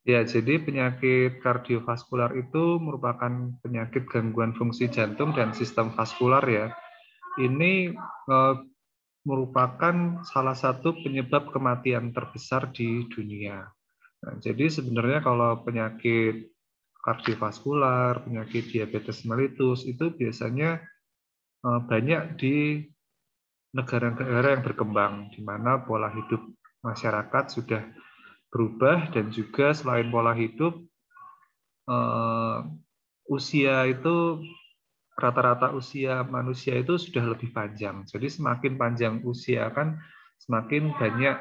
Ya, jadi penyakit kardiovaskular itu merupakan penyakit gangguan fungsi jantung dan sistem vaskular ya. Ini merupakan salah satu penyebab kematian terbesar di dunia. Nah, jadi sebenarnya kalau penyakit kardiovaskular, penyakit diabetes mellitus itu biasanya banyak di negara-negara yang berkembang, di mana pola hidup masyarakat sudah berubah dan juga selain pola hidup, eh, usia itu rata-rata usia manusia itu sudah lebih panjang. Jadi semakin panjang usia kan semakin banyak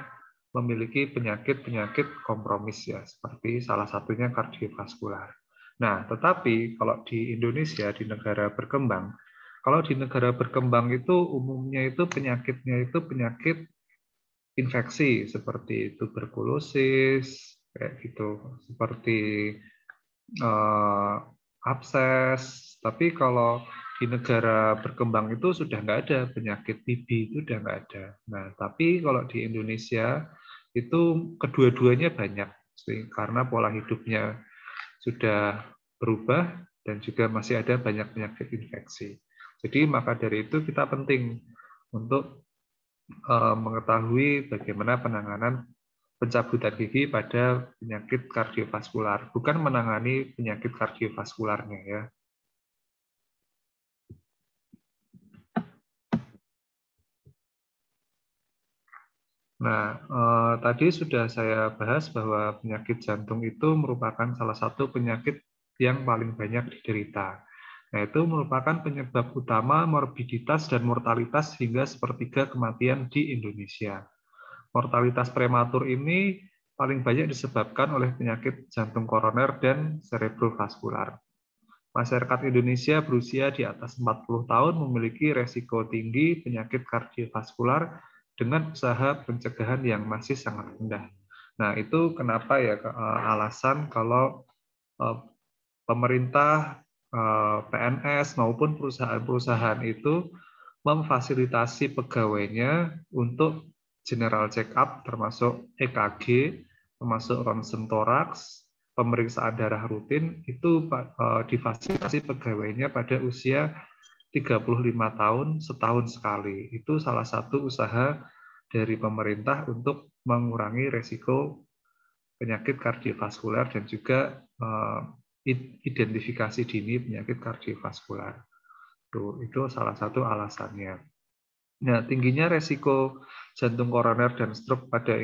memiliki penyakit-penyakit kompromis ya, seperti salah satunya kardiovaskular. Nah, tetapi kalau di Indonesia, di negara berkembang, kalau di negara berkembang itu umumnya itu penyakitnya itu penyakit infeksi seperti tuberkulosis, kayak gitu, seperti eh, abses. Tapi kalau di negara berkembang itu sudah nggak ada penyakit TB itu udah nggak ada. Nah, tapi kalau di Indonesia itu kedua-duanya banyak karena pola hidupnya sudah berubah dan juga masih ada banyak penyakit infeksi. Jadi maka dari itu kita penting untuk mengetahui bagaimana penanganan pencabutan gigi pada penyakit kardiovaskular, bukan menangani penyakit kardiovaskularnya ya. Nah, tadi sudah saya bahas bahwa penyakit jantung itu merupakan salah satu penyakit yang paling banyak diderita. Nah, itu merupakan penyebab utama morbiditas dan mortalitas hingga sepertiga kematian di Indonesia. Mortalitas prematur ini paling banyak disebabkan oleh penyakit jantung koroner dan cerebrovaskular. Masyarakat Indonesia berusia di atas 40 tahun memiliki resiko tinggi penyakit kardiovaskular dengan usaha pencegahan yang masih sangat rendah. Nah, itu kenapa ya alasan kalau pemerintah, PNS maupun perusahaan-perusahaan itu memfasilitasi pegawainya untuk general check up termasuk EKG, termasuk ronsen toraks, pemeriksaan darah rutin itu difasilitasi pegawainya pada usia 35 tahun setahun sekali. Itu salah satu usaha dari pemerintah untuk mengurangi resiko penyakit kardiovaskular dan juga identifikasi dini penyakit kardiovaskular. Itu salah satu alasannya. Nah, tingginya resiko jantung koroner dan stroke pada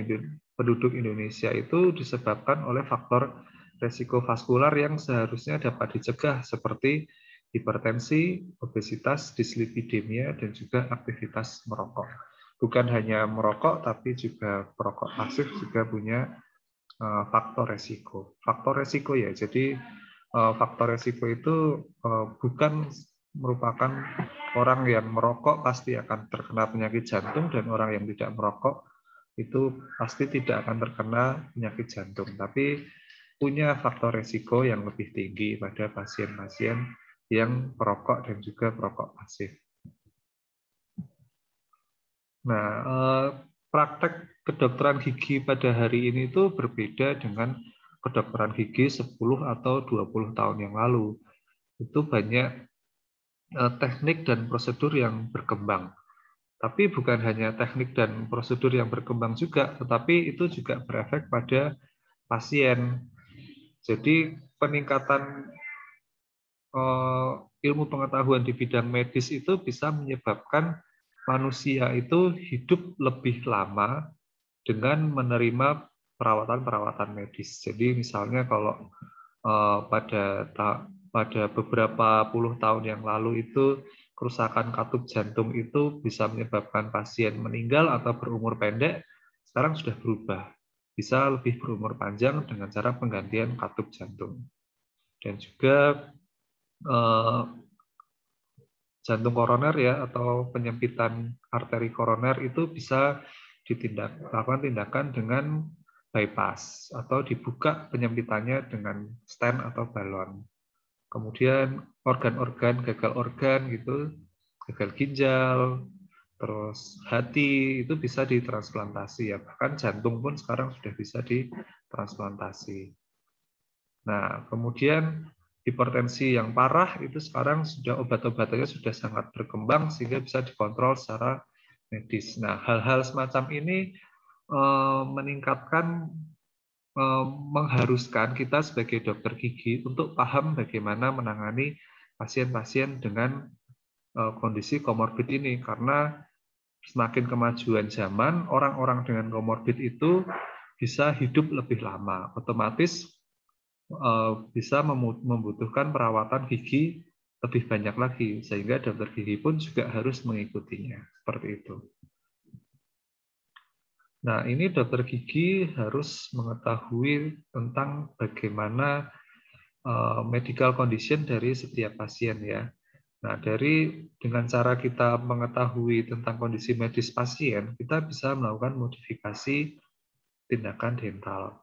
penduduk Indonesia itu disebabkan oleh faktor resiko vaskular yang seharusnya dapat dicegah seperti hipertensi, obesitas, dislipidemia, dan juga aktivitas merokok. Bukan hanya merokok, tapi juga perokok pasif juga punya faktor resiko. Faktor resiko ya, jadi faktor resiko itu bukan merupakan orang yang merokok pasti akan terkena penyakit jantung dan orang yang tidak merokok itu pasti tidak akan terkena penyakit jantung. Tapi punya faktor resiko yang lebih tinggi pada pasien-pasien yang perokok dan juga perokok pasif. Nah, praktek kedokteran gigi pada hari ini itu berbeda dengan kedokteran gigi 10 atau 20 tahun yang lalu. Itu banyak teknik dan prosedur yang berkembang. Tapi bukan hanya teknik dan prosedur yang berkembang juga, tetapi itu juga berefek pada pasien. Jadi peningkatan ilmu pengetahuan di bidang medis itu bisa menyebabkan manusia itu hidup lebih lama dengan menerima perawatan-perawatan medis. Jadi misalnya kalau pada beberapa puluh tahun yang lalu itu kerusakan katup jantung itu bisa menyebabkan pasien meninggal atau berumur pendek, sekarang sudah berubah. Bisa lebih berumur panjang dengan cara penggantian katup jantung. Dan juga eh, jantung koroner ya atau penyempitan arteri koroner itu bisa lakukan tindakan dengan bypass atau dibuka penyempitannya dengan stent atau balon. Kemudian organ-organ, gagal organ gitu, gagal ginjal, terus hati itu bisa ditransplantasi ya. Bahkan jantung pun sekarang sudah bisa ditransplantasi. Nah, kemudian hipertensi yang parah itu sekarang sudah obat-obatannya sudah sangat berkembang sehingga bisa dikontrol secara medis. Nah, hal-hal semacam ini meningkatkan, mengharuskan kita sebagai dokter gigi untuk paham bagaimana menangani pasien-pasien dengan kondisi komorbid ini, karena semakin kemajuan zaman, orang-orang dengan komorbid itu bisa hidup lebih lama, otomatis bisa membutuhkan perawatan gigi lebih banyak lagi, sehingga dokter gigi pun juga harus mengikutinya, seperti itu. Nah, ini dokter gigi harus mengetahui tentang bagaimana medical condition dari setiap pasien ya. Nah, dengan cara kita mengetahui tentang kondisi medis pasien, kita bisa melakukan modifikasi tindakan dental.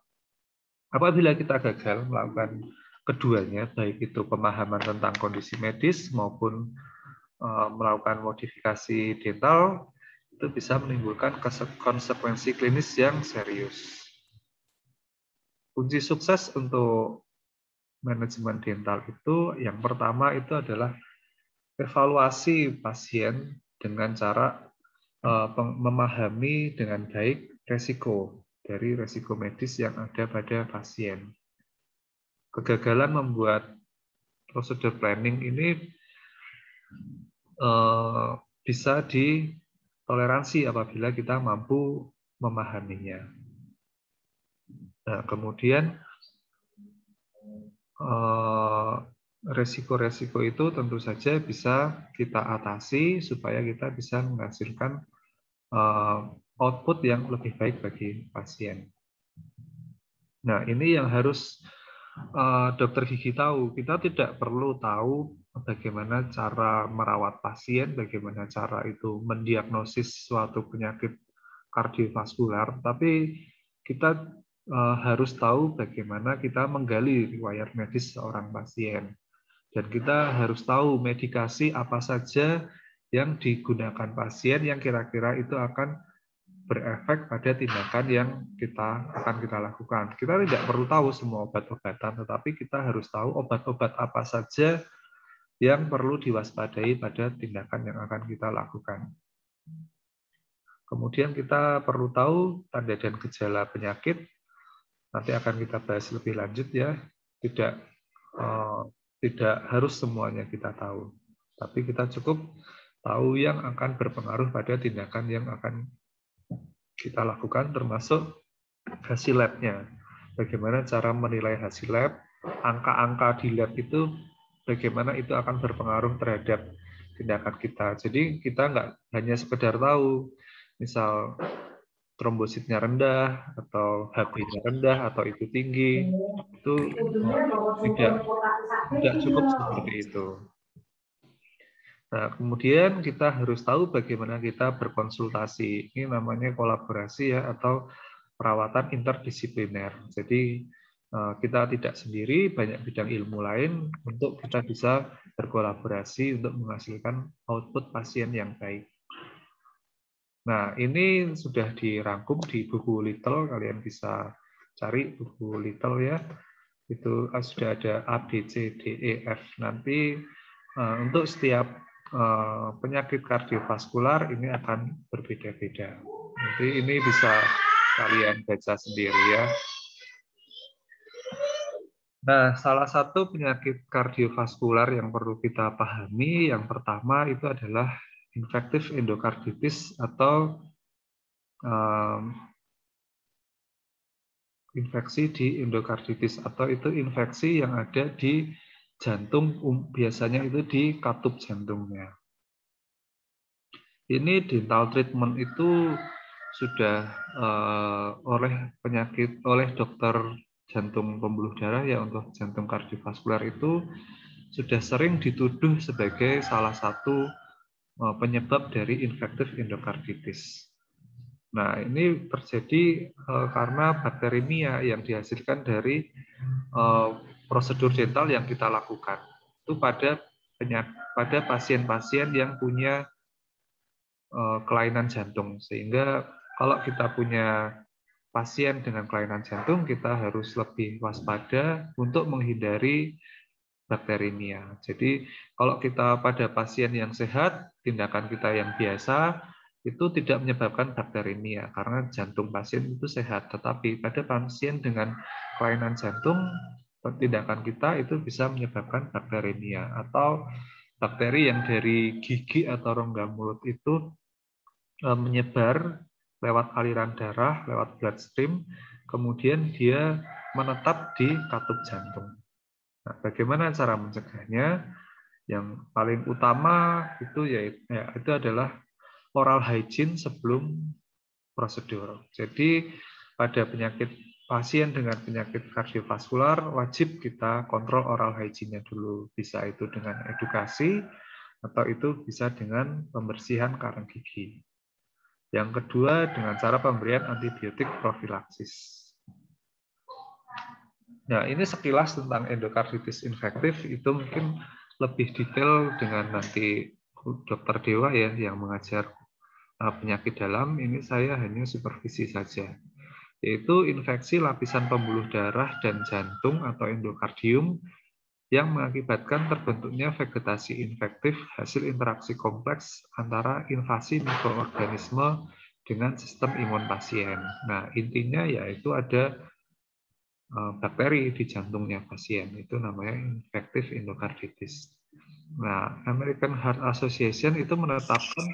Apabila kita gagal melakukan keduanya, baik itu pemahaman tentang kondisi medis maupun melakukan modifikasi dental, itu bisa menimbulkan konsekuensi klinis yang serius. Kunci sukses untuk manajemen dental itu yang pertama itu adalah evaluasi pasien dengan cara memahami dengan baik resiko medis yang ada pada pasien. Kegagalan membuat prosedur planning ini bisa ditoleransi apabila kita mampu memahaminya. Nah, kemudian resiko-resiko itu tentu saja bisa kita atasi supaya kita bisa menghasilkan output yang lebih baik bagi pasien. Nah, ini yang harus dokter gigi tahu. Kita tidak perlu tahu bagaimana cara merawat pasien, bagaimana cara itu mendiagnosis suatu penyakit kardiovaskular, tapi kita harus tahu bagaimana kita menggali riwayat medis seorang pasien. Dan kita harus tahu medikasi apa saja yang digunakan pasien yang kira-kira itu akan berefek pada tindakan yang akan kita lakukan. Kita tidak perlu tahu semua obat-obatan, tetapi kita harus tahu obat-obat apa saja yang perlu diwaspadai pada tindakan yang akan kita lakukan. Kemudian kita perlu tahu tanda dan gejala penyakit. Nanti akan kita bahas lebih lanjut ya. Tidak harus semuanya kita tahu, tapi kita cukup tahu yang akan berpengaruh pada tindakan yang akan kita lakukan, termasuk hasil labnya. Bagaimana cara menilai hasil lab, angka-angka di lab itu, bagaimana itu akan berpengaruh terhadap tindakan kita. Jadi kita nggak hanya sekedar tahu, misal trombositnya rendah, atau HB-nya rendah, atau itu tinggi, itu tidak cukup seperti itu. Nah, kemudian kita harus tahu bagaimana kita berkonsultasi. Ini namanya kolaborasi ya, atau perawatan interdisipliner. Jadi kita tidak sendiri, banyak bidang ilmu lain untuk kita bisa berkolaborasi untuk menghasilkan output pasien yang baik. Nah, ini sudah dirangkum di buku Little, kalian bisa cari buku Little ya. Itu sudah ada A, B, C, D, E, F. Nanti untuk setiap penyakit kardiovaskular ini akan berbeda-beda. Nanti ini bisa kalian baca sendiri ya. Nah, salah satu penyakit kardiovaskular yang perlu kita pahami, yang pertama itu adalah infektif endokarditis atau infeksi di endokarditis, atau itu infeksi yang ada di jantung, biasanya itu di katup jantungnya. Ini dental treatment itu sudah oleh dokter jantung pembuluh darah ya, untuk jantung kardiovaskular itu sudah sering dituduh sebagai salah satu penyebab dari infektif endokarditis. Nah, ini terjadi karena bakteremia yang dihasilkan dari prosedur dental yang kita lakukan. Itu pada pasien-pasien yang punya kelainan jantung. Sehingga kalau kita punya pasien dengan kelainan jantung, kita harus lebih waspada untuk menghindari bakteriemia. Jadi kalau kita pada pasien yang sehat, tindakan kita yang biasa itu tidak menyebabkan bakteriemia karena jantung pasien itu sehat. Tetapi pada pasien dengan kelainan jantung, tindakan kita itu bisa menyebabkan bakteriemia atau bakteri yang dari gigi atau rongga mulut itu menyebar lewat aliran darah, lewat bloodstream, kemudian dia menetap di katup jantung. Nah, bagaimana cara mencegahnya? Yang paling utama itu itu adalah oral hygiene sebelum prosedur. Jadi pada pasien dengan penyakit kardiovaskular wajib kita kontrol oral hygiene-nya dulu. Bisa itu dengan edukasi atau itu bisa dengan pembersihan karang gigi. Yang kedua dengan cara pemberian antibiotik profilaksis. Nah, ini sekilas tentang endokarditis infektif, itu mungkin lebih detail dengan nanti Dokter Dewa ya yang mengajar penyakit dalam. Ini saya hanya supervisi saja, yaitu infeksi lapisan pembuluh darah dan jantung atau endokardium yang mengakibatkan terbentuknya vegetasi infektif hasil interaksi kompleks antara invasi mikroorganisme dengan sistem imun pasien. Nah, intinya yaitu ada bakteri di jantungnya pasien, itu namanya infektif endokarditis. Nah, American Heart Association itu menetapkan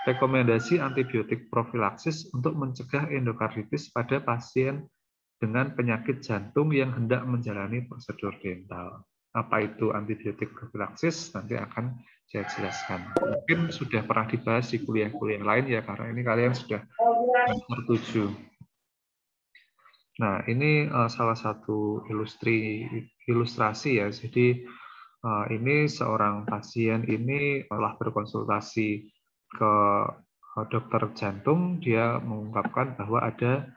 rekomendasi antibiotik profilaksis untuk mencegah endokarditis pada pasien dengan penyakit jantung yang hendak menjalani prosedur dental. Apa itu antibiotik profilaksis? Nanti akan saya jelaskan. Mungkin sudah pernah dibahas di kuliah-kuliah lain ya, karena ini kalian sudah semester 7. Nah, ini salah satu ilustrasi ya. Jadi ini seorang pasien ini telah berkonsultasi ke dokter jantung, dia mengungkapkan bahwa ada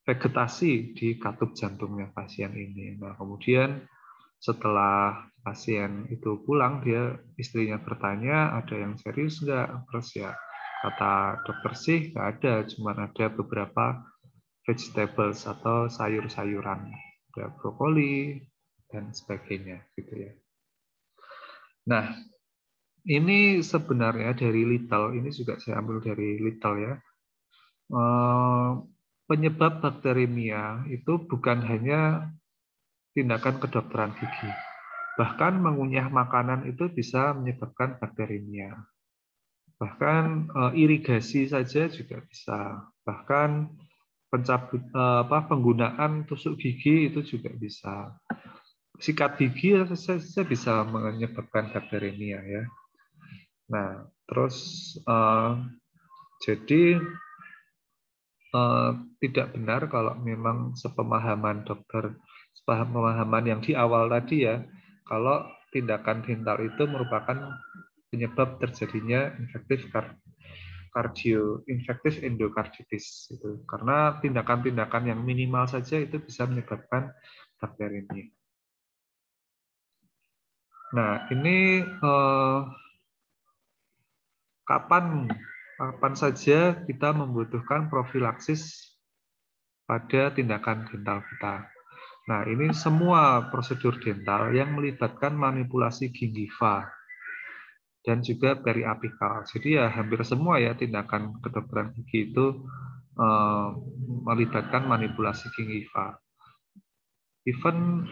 vegetasi di katup jantungnya pasien ini. Nah, kemudian setelah pasien itu pulang, istrinya bertanya, ada yang serius nggak? Terus ya kata dokter sih nggak ada, cuma ada beberapa vegetables atau sayur-sayuran, ada brokoli dan sebagainya, gitu ya. Nah, ini sebenarnya dari Little, ini juga saya ambil dari Little ya. Penyebab bakteriemia itu bukan hanya tindakan kedokteran gigi. Bahkan mengunyah makanan itu bisa menyebabkan bakteriemia. Bahkan irigasi saja juga bisa. Bahkan penggunaan tusuk gigi itu juga bisa. Sikat gigi saja bisa menyebabkan bakteriemia ya. Nah, terus jadi tidak benar kalau memang sepemahaman yang di awal tadi ya, kalau tindakan dental itu merupakan penyebab terjadinya infektif endokarditis itu. Karena tindakan-tindakan yang minimal saja itu bisa menyebabkan bakteriemia. Nah, ini kapan saja kita membutuhkan profilaksis pada tindakan dental kita. Nah, ini semua prosedur dental yang melibatkan manipulasi gingiva dan juga periapikal. Jadi ya hampir semua ya tindakan kedokteran gigi itu melibatkan manipulasi gingiva. Even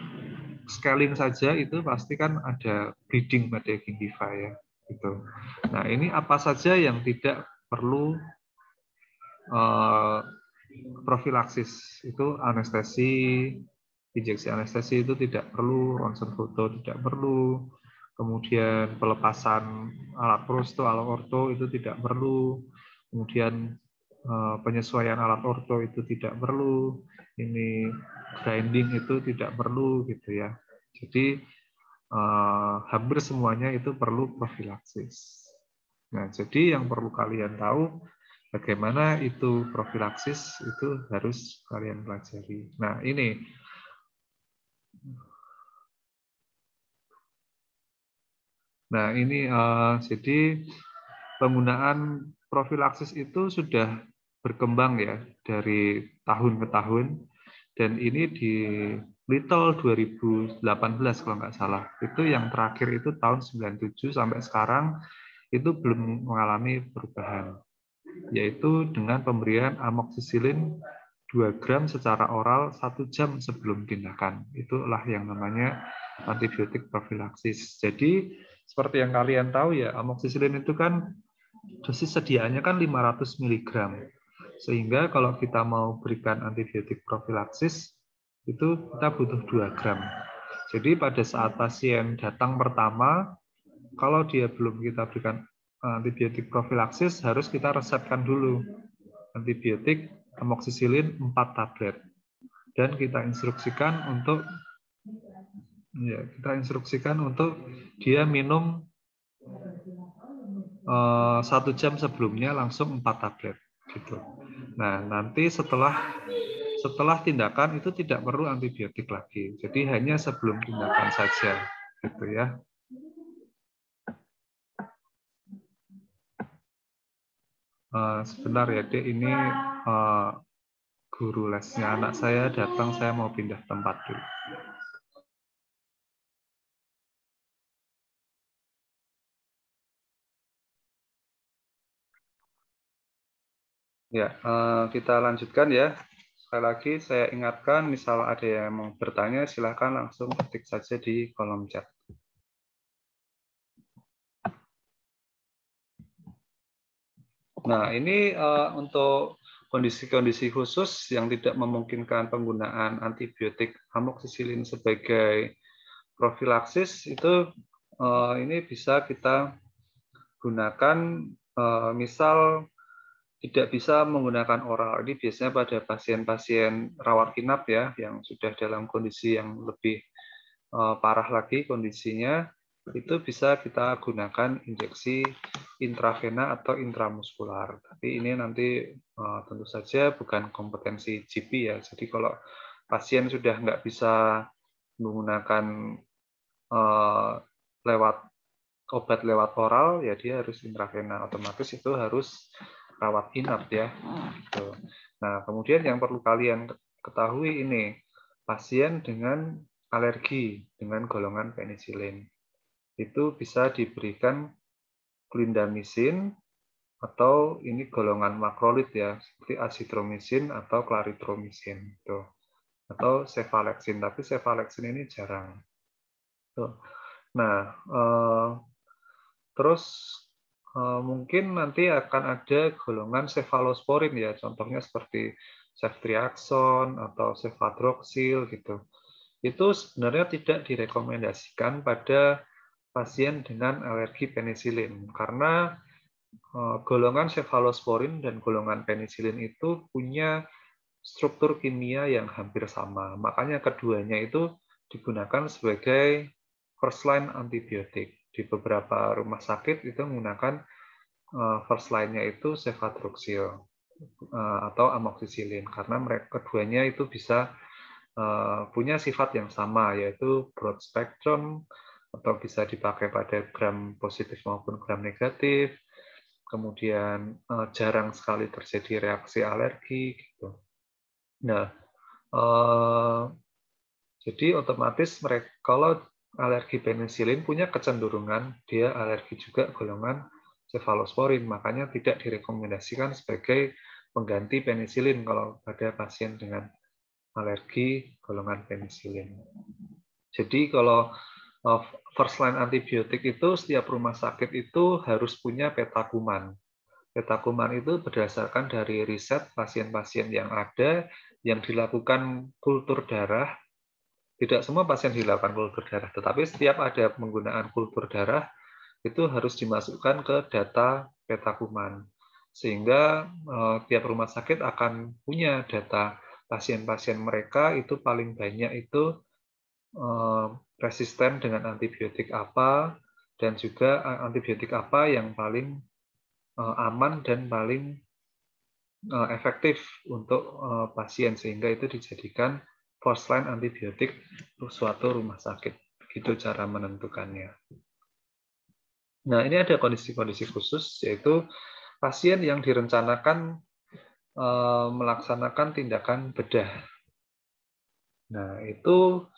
scaling saja itu pasti kan ada bleeding pada gingiva ya. Gitu. Nah, ini apa saja yang tidak perlu profilaksis? Itu anestesi, injeksi anestesi itu tidak perlu, ronsen foto tidak perlu, kemudian pelepasan alat prosto, alat orto itu tidak perlu, kemudian penyesuaian alat orto itu tidak perlu, ini grinding itu tidak perlu gitu ya. Jadi hampir semuanya itu perlu profilaksis. Nah, jadi yang perlu kalian tahu bagaimana itu profilaksis itu harus kalian pelajari. Nah, ini jadi penggunaan profilaksis itu sudah berkembang ya dari tahun ke tahun, dan ini di Little 2018 kalau nggak salah. Itu yang terakhir itu tahun 97 sampai sekarang itu belum mengalami perubahan, yaitu dengan pemberian amoksisilin 2 gram secara oral 1 jam sebelum tindakan. Itulah yang namanya antibiotik profilaksis. Jadi seperti yang kalian tahu ya, amoksisilin itu kan dosis sediaannya kan 500 mg. Sehingga kalau kita mau berikan antibiotik profilaksis, itu kita butuh 2 gram. Jadi pada saat pasien datang pertama, kalau dia belum kita berikan antibiotik profilaksis, harus kita resepkan dulu antibiotik amoksisilin 4 tablet. Dan kita instruksikan untuk dia minum 1 jam sebelumnya langsung 4 tablet gitu. Nah, nanti setelah tindakan itu tidak perlu antibiotik lagi. Jadi hanya sebelum tindakan saja gitu ya. Sebentar ya, Dek, ini guru lesnya anak saya datang, saya mau pindah tempat dulu. Ya, kita lanjutkan ya. Sekali lagi saya ingatkan, misal ada yang mau bertanya, silakan langsung ketik saja di kolom chat. Nah, ini untuk kondisi-kondisi khusus yang tidak memungkinkan penggunaan antibiotik amoksisilin sebagai profilaksis, itu ini bisa kita gunakan, misal tidak bisa menggunakan oral. Ini biasanya pada pasien-pasien rawat inap ya, yang sudah dalam kondisi yang lebih parah lagi kondisinya, itu bisa kita gunakan injeksi intravena atau intramuskular. Tapi ini nanti tentu saja bukan kompetensi GP ya. Jadi kalau pasien sudah nggak bisa menggunakan lewat obat lewat oral, ya dia harus intravena. Otomatis itu harus rawat inap ya. Nah, kemudian yang perlu kalian ketahui ini, pasien dengan alergi dengan golongan penisilin. Itu bisa diberikan clindamycin atau ini golongan makrolit ya, seperti azitromisin atau clarithromycin. Atau cefalexin, tapi cefalexin ini jarang. Nah, terus mungkin nanti akan ada golongan cefalosporin ya, contohnya seperti ceftriaxone atau cefadroxil gitu. Itu sebenarnya tidak direkomendasikan pada pasien dengan alergi penisilin karena golongan cefalosporin dan golongan penisilin itu punya struktur kimia yang hampir sama. Makanya keduanya itu digunakan sebagai first line antibiotik. Di beberapa rumah sakit itu menggunakan first line-nya itu cefadroxil atau amoksisilin karena mereka keduanya itu bisa punya sifat yang sama, yaitu broad spectrum atau bisa dipakai pada gram positif maupun gram negatif. Kemudian jarang sekali terjadi reaksi alergi gitu. Nah, jadi otomatis mereka kalau alergi penisilin punya kecenderungan dia alergi juga golongan cefalosporin, makanya tidak direkomendasikan sebagai pengganti penisilin kalau pada pasien dengan alergi golongan penisilin. Jadi kalau first line antibiotik itu setiap rumah sakit itu harus punya peta kuman. Peta kuman itu berdasarkan dari riset pasien-pasien yang ada yang dilakukan kultur darah. Tidak semua pasien dilakukan kultur darah, tetapi setiap ada penggunaan kultur darah itu harus dimasukkan ke data peta kuman. Sehingga tiap rumah sakit akan punya data pasien-pasien mereka itu paling banyak itu resisten dengan antibiotik apa, dan juga antibiotik apa yang paling aman dan paling efektif untuk pasien, sehingga itu dijadikan first line antibiotik untuk suatu rumah sakit. Begitu cara menentukannya. Nah, ini ada kondisi-kondisi khusus, yaitu pasien yang direncanakan melaksanakan tindakan bedah. Nah, itu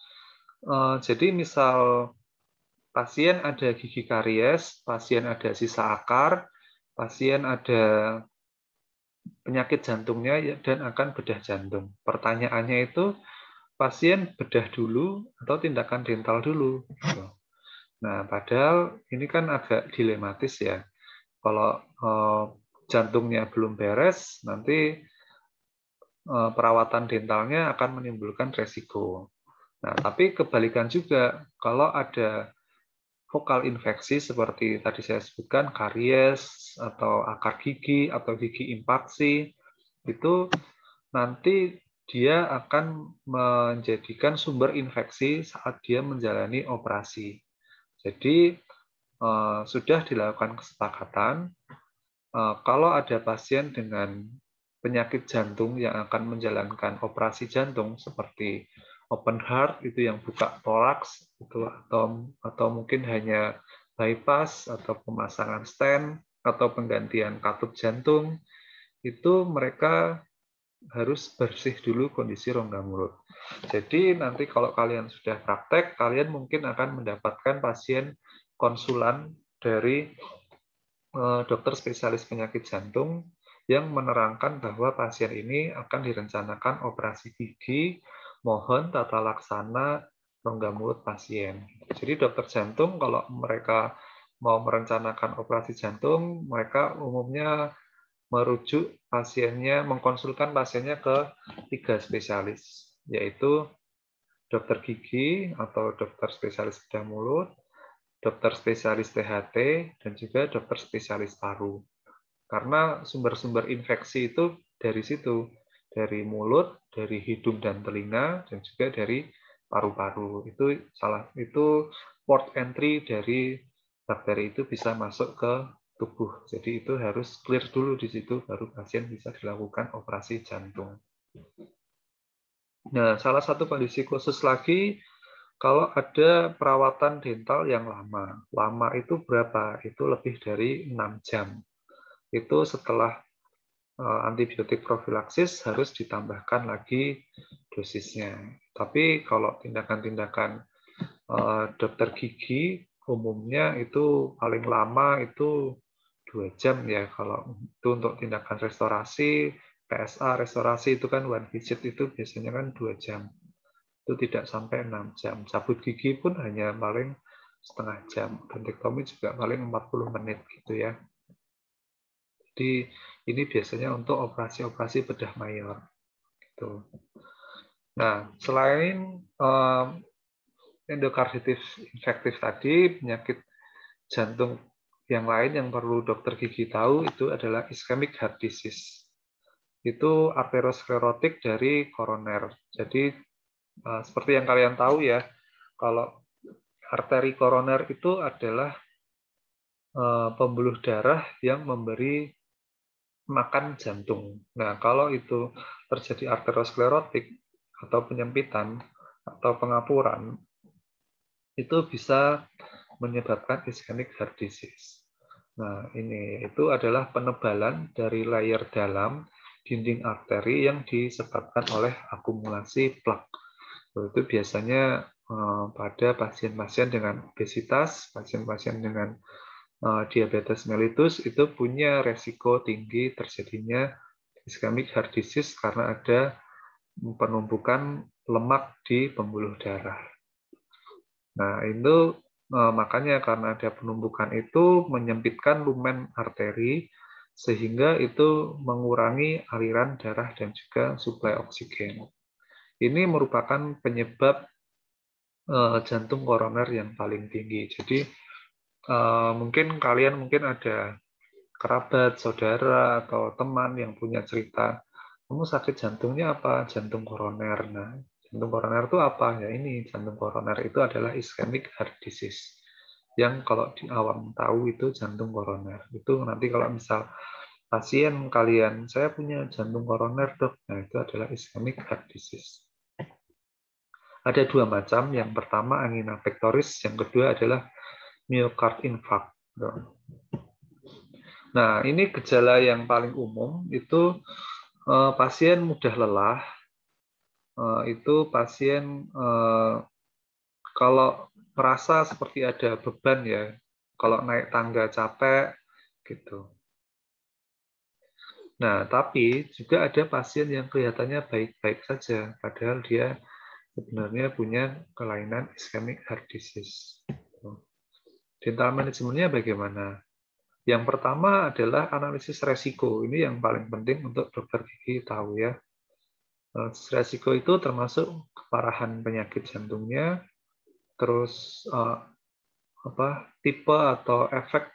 jadi misal pasien ada gigi karies, pasien ada sisa akar, pasien ada penyakit jantungnya dan akan bedah jantung. Pertanyaannya itu pasien bedah dulu atau tindakan dental dulu. Nah, padahal ini kan agak dilematis ya. Kalau jantungnya belum beres, nanti perawatan dentalnya akan menimbulkan resiko. Nah, tapi kebalikan juga, kalau ada vokal infeksi seperti tadi saya sebutkan, karies, atau akar gigi, atau gigi impaksi, itu nanti dia akan menjadikan sumber infeksi saat dia menjalani operasi. Jadi, sudah dilakukan kesepakatan, kalau ada pasien dengan penyakit jantung yang akan menjalankan operasi jantung seperti open heart itu yang buka toraks itu atau mungkin hanya bypass atau pemasangan stent atau penggantian katup jantung, itu mereka harus bersih dulu kondisi rongga mulut. Jadi nanti kalau kalian sudah praktek, kalian mungkin akan mendapatkan pasien konsulan dari dokter spesialis penyakit jantung yang menerangkan bahwa pasien ini akan direncanakan operasi gigi, mohon tata laksana rongga mulut pasien. Jadi dokter jantung kalau mereka mau merencanakan operasi jantung, mereka umumnya merujuk pasiennya, mengkonsulkan pasiennya ke 3 spesialis, yaitu dokter gigi atau dokter spesialis bedah mulut, dokter spesialis THT, dan juga dokter spesialis paru. Karena sumber-sumber infeksi itu dari situ, dari mulut, dari hidung dan telinga, dan juga dari paru-paru. Itu port entry dari bakteri itu bisa masuk ke tubuh. Jadi itu harus clear dulu di situ, baru pasien bisa dilakukan operasi jantung. Nah, salah satu kondisi khusus lagi, kalau ada perawatan dental yang lama. Lama itu berapa? Itu lebih dari 6 jam. Itu setelah antibiotik profilaksis harus ditambahkan lagi dosisnya. Tapi kalau tindakan-tindakan dokter gigi umumnya itu paling lama itu 2 jam ya. Kalau itu untuk tindakan restorasi, PSA restorasi itu kan one visit itu biasanya kan 2 jam. Itu tidak sampai 6 jam. Cabut gigi pun hanya paling setengah jam. Dentectomy juga paling 40 menit gitu ya. Jadi ini biasanya untuk operasi-operasi bedah mayor. Gitu. Nah, selain endokarditis infektif tadi, penyakit jantung yang lain yang perlu dokter gigi tahu itu adalah ischemic heart disease. Itu arteriosklerotik dari koroner. Jadi seperti yang kalian tahu ya, kalau arteri koroner itu adalah pembuluh darah yang memberi makan jantung. Nah, kalau itu terjadi arteriosklerotik atau penyempitan atau pengapuran, itu bisa menyebabkan ischemic heart disease. Nah, itu adalah penebalan dari layer dalam dinding arteri yang disebabkan oleh akumulasi plak. Itu biasanya pada pasien-pasien dengan obesitas, pasien-pasien dengan diabetes mellitus itu punya resiko tinggi terjadinya ischemic heart disease karena ada penumpukan lemak di pembuluh darah. Nah, itu makanya karena ada penumpukan itu menyempitkan lumen arteri sehingga itu mengurangi aliran darah dan juga suplai oksigen. Ini merupakan penyebab jantung koroner yang paling tinggi. Jadi mungkin kalian ada kerabat, saudara, atau teman yang punya cerita, kamu sakit jantungnya apa? Jantung koroner. Nah, jantung koroner itu apa? Ya ini, jantung koroner itu adalah ischemic heart disease. Yang kalau di awam tahu itu jantung koroner. Itu nanti kalau misal pasien kalian, saya punya jantung koroner dok, nah itu adalah ischemic heart disease. Ada 2 macam, yang pertama angina pectoris, yang kedua adalah myocard infarct. Nah, ini gejala yang paling umum itu Pasien mudah lelah, itu pasien kalau merasa seperti ada beban ya, kalau naik tangga capek gitu. Nah, tapi juga ada pasien yang kelihatannya baik-baik saja, padahal dia sebenarnya punya kelainan ischemic heart disease. Dental manajemennya bagaimana? Yang pertama adalah analisis resiko. Ini yang paling penting untuk dokter gigi tahu ya. Analisis resiko itu termasuk keparahan penyakit jantungnya, terus tipe atau efek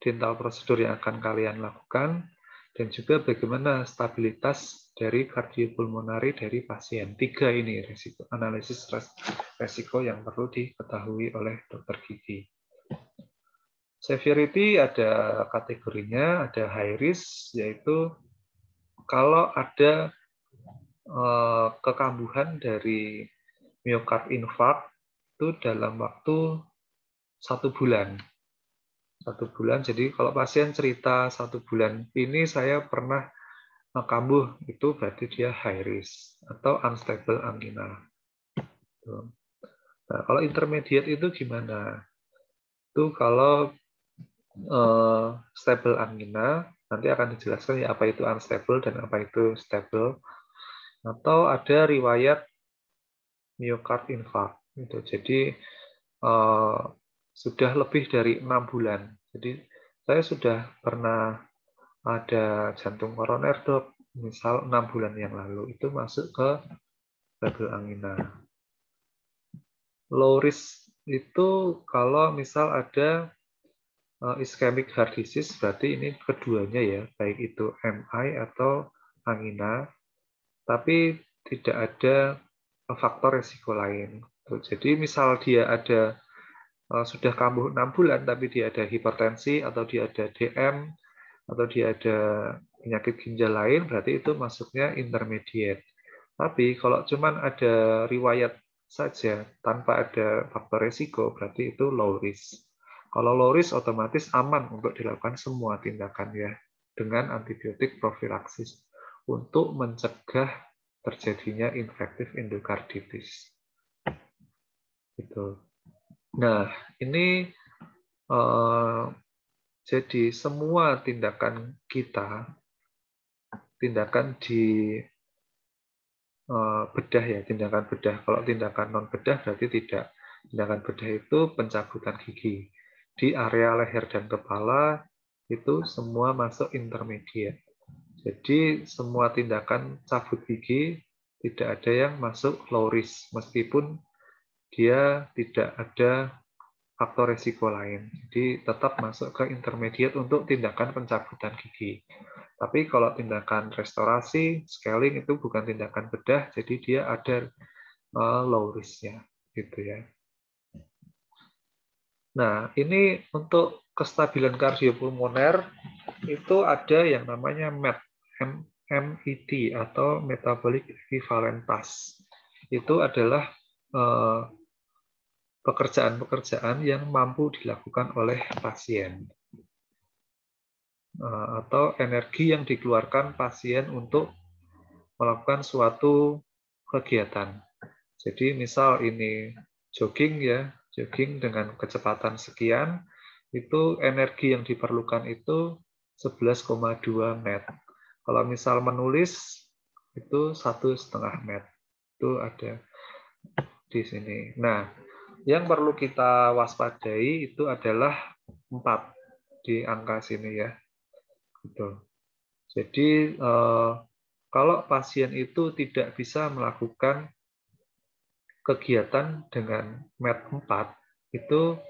dental prosedur yang akan kalian lakukan, dan juga bagaimana stabilitas dari kardiopulmonari dari pasien. 3 ini resiko, analisis resiko yang perlu diketahui oleh dokter gigi. Severity ada kategorinya, ada high risk, yaitu kalau ada kekambuhan dari miokard infarct itu dalam waktu 1 bulan. 1 bulan, jadi kalau pasien cerita 1 bulan ini saya pernah kambuh, itu berarti dia high risk atau unstable angina. Nah, kalau intermediate itu gimana? Itu kalau stable angina, nanti akan dijelaskan ya apa itu unstable dan apa itu stable. Atau ada riwayat myocard infarct. Gitu. Jadi sudah lebih dari 6 bulan. Jadi saya sudah pernah ada jantung koroner dok, misal 6 bulan yang lalu, itu masuk ke stable angina. Low risk itu kalau misal ada ischemic heart disease, berarti ini keduanya ya, baik itu MI atau angina, tapi tidak ada faktor resiko lain. Jadi misal dia ada sudah kambuh 6 bulan, tapi dia ada hipertensi, atau dia ada DM, atau dia ada penyakit ginjal lain, berarti itu masuknya intermediate. Tapi kalau cuman ada riwayat saja tanpa ada faktor resiko, berarti itu low risk. Kalau low risk otomatis aman untuk dilakukan semua tindakan ya dengan antibiotik profilaksis untuk mencegah terjadinya infektif endokarditis. Gitu. Nah, ini jadi semua tindakan kita, tindakan di bedah ya, tindakan bedah. Kalau tindakan non bedah berarti tidak. Tindakan bedah itu pencabutan gigi. Di area leher dan kepala itu semua masuk intermediate. Jadi semua tindakan cabut gigi tidak ada yang masuk low risk, meskipun dia tidak ada faktor resiko lain. Jadi tetap masuk ke intermediate untuk tindakan pencabutan gigi. Tapi kalau tindakan restorasi, scaling itu bukan tindakan bedah, jadi dia ada low risk-nya, gitu ya. Nah, ini untuk kestabilan kardiopulmoner itu ada yang namanya MET, MET atau metabolic equivalent task. Itu adalah pekerjaan-pekerjaan yang mampu dilakukan oleh pasien atau energi yang dikeluarkan pasien untuk melakukan suatu kegiatan. Jadi misal ini jogging ya, jogging dengan kecepatan sekian, itu energi yang diperlukan itu 11,2 met. Kalau misal menulis itu 1,5 met. Itu ada di sini. Nah, yang perlu kita waspadai itu adalah 4 di angka sini ya. Gitu. Jadi kalau pasien itu tidak bisa melakukan kegiatan dengan MET 4, itu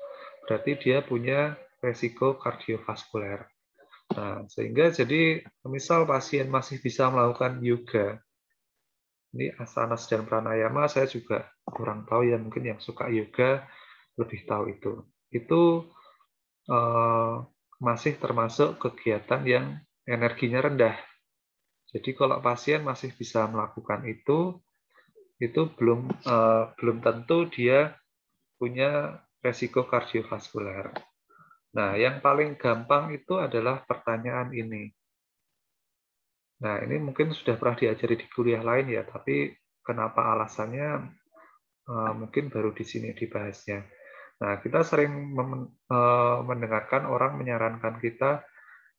berarti dia punya resiko kardiovaskuler. Nah, sehingga jadi misal pasien masih bisa melakukan yoga, ini asanas dan pranayama saya juga kurang tahu ya, mungkin yang suka yoga lebih tahu itu. Itu masih termasuk kegiatan yang energinya rendah. Jadi kalau pasien masih bisa melakukan itu belum tentu dia punya resiko kardiovaskuler. Nah, yang paling gampang itu adalah pertanyaan ini. Nah, ini mungkin sudah pernah diajari di kuliah lain ya, tapi kenapa alasannya mungkin baru di sini dibahasnya. Nah, kita sering mendengarkan orang menyarankan kita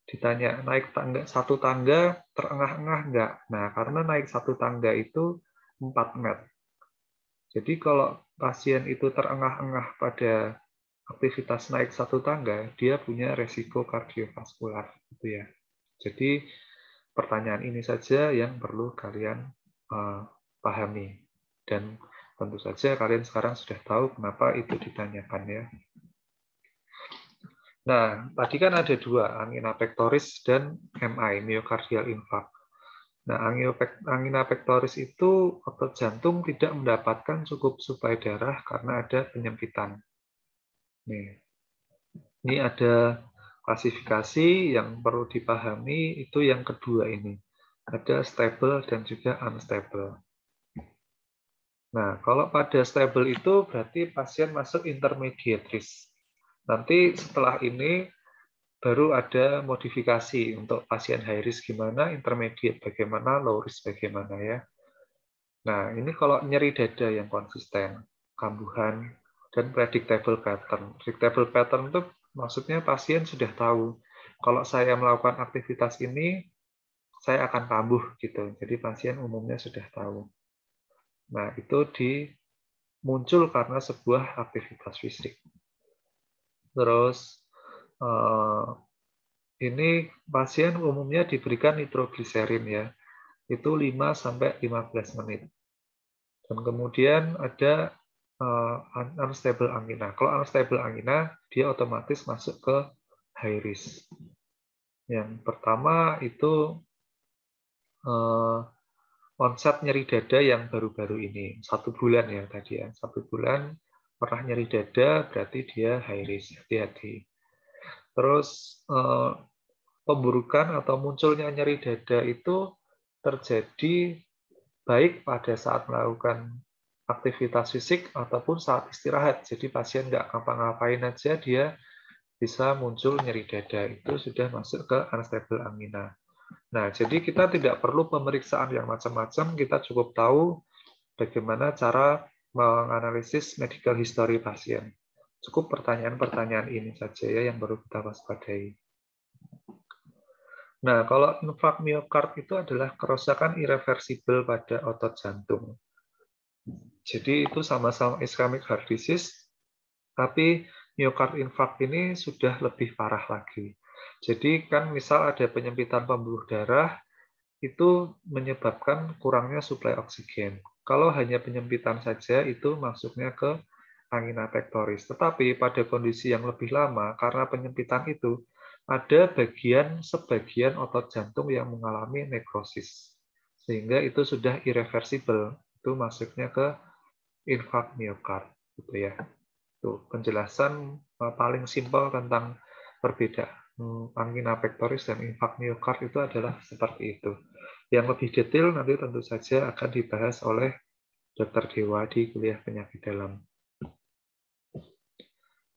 ditanya naik tangga satu tangga terengah-engah enggak? Nah, karena naik satu tangga itu 4 meter. Jadi kalau pasien itu terengah-engah pada aktivitas naik satu tangga, dia punya resiko kardiovaskular, gitu ya. Jadi pertanyaan ini saja yang perlu kalian pahami. Dan tentu saja kalian sekarang sudah tahu kenapa itu ditanyakan ya. Nah, tadi kan ada dua, angina pectoris dan MI, myocardial infarct. Nah, angina pectoris itu otot jantung tidak mendapatkan cukup suplai darah karena ada penyempitan. Nih, ini ada klasifikasi yang perlu dipahami, itu yang kedua ini. Ada stable dan juga unstable. Nah, kalau pada stable itu berarti pasien masuk intermediate risk. Nanti setelah ini baru ada modifikasi untuk pasien high risk gimana, intermediate bagaimana, low risk bagaimana ya. Nah, ini kalau nyeri dada yang konsisten, kambuhan, dan predictable pattern. Predictable pattern itu maksudnya pasien sudah tahu, kalau saya melakukan aktivitas ini, saya akan kambuh gitu. Jadi pasien umumnya sudah tahu. Nah, itu muncul karena sebuah aktivitas fisik. Terus, ini pasien umumnya diberikan nitrogliserin ya, itu 5-15 menit. Dan kemudian ada unstable angina. Kalau unstable angina, dia otomatis masuk ke high risk. Yang pertama itu onset nyeri dada yang baru-baru ini. 1 bulan ya tadi ya. 1 bulan pernah nyeri dada, berarti dia high risk. Hati-hati. Terus pemburukan atau munculnya nyeri dada itu terjadi baik pada saat melakukan aktivitas fisik ataupun saat istirahat. Jadi pasien nggak ngapa-ngapain aja, dia bisa muncul nyeri dada. Itu sudah masuk ke unstable angina. Nah, jadi kita tidak perlu pemeriksaan yang macam-macam, kita cukup tahu bagaimana cara menganalisis medical history pasien. Cukup pertanyaan-pertanyaan ini saja ya yang perlu kita waspadai. Nah, kalau infark miokard itu adalah kerusakan irreversibel pada otot jantung. Jadi itu sama-sama ischemic heart disease, tapi miokard infarct ini sudah lebih parah lagi. Jadi kan misal ada penyempitan pembuluh darah, itu menyebabkan kurangnya suplai oksigen. Kalau hanya penyempitan saja, itu masuknya ke angina pectoris. Tetapi pada kondisi yang lebih lama, karena penyempitan itu, ada sebagian otot jantung yang mengalami nekrosis. Sehingga itu sudah irreversible. Itu masuknya ke infark miokard. Gitu ya. Itu penjelasan paling simpel tentang perbedaan angina pectoris dan infark miokard itu adalah seperti itu. Yang lebih detail nanti tentu saja akan dibahas oleh Dr. Dewa di kuliah penyakit dalam.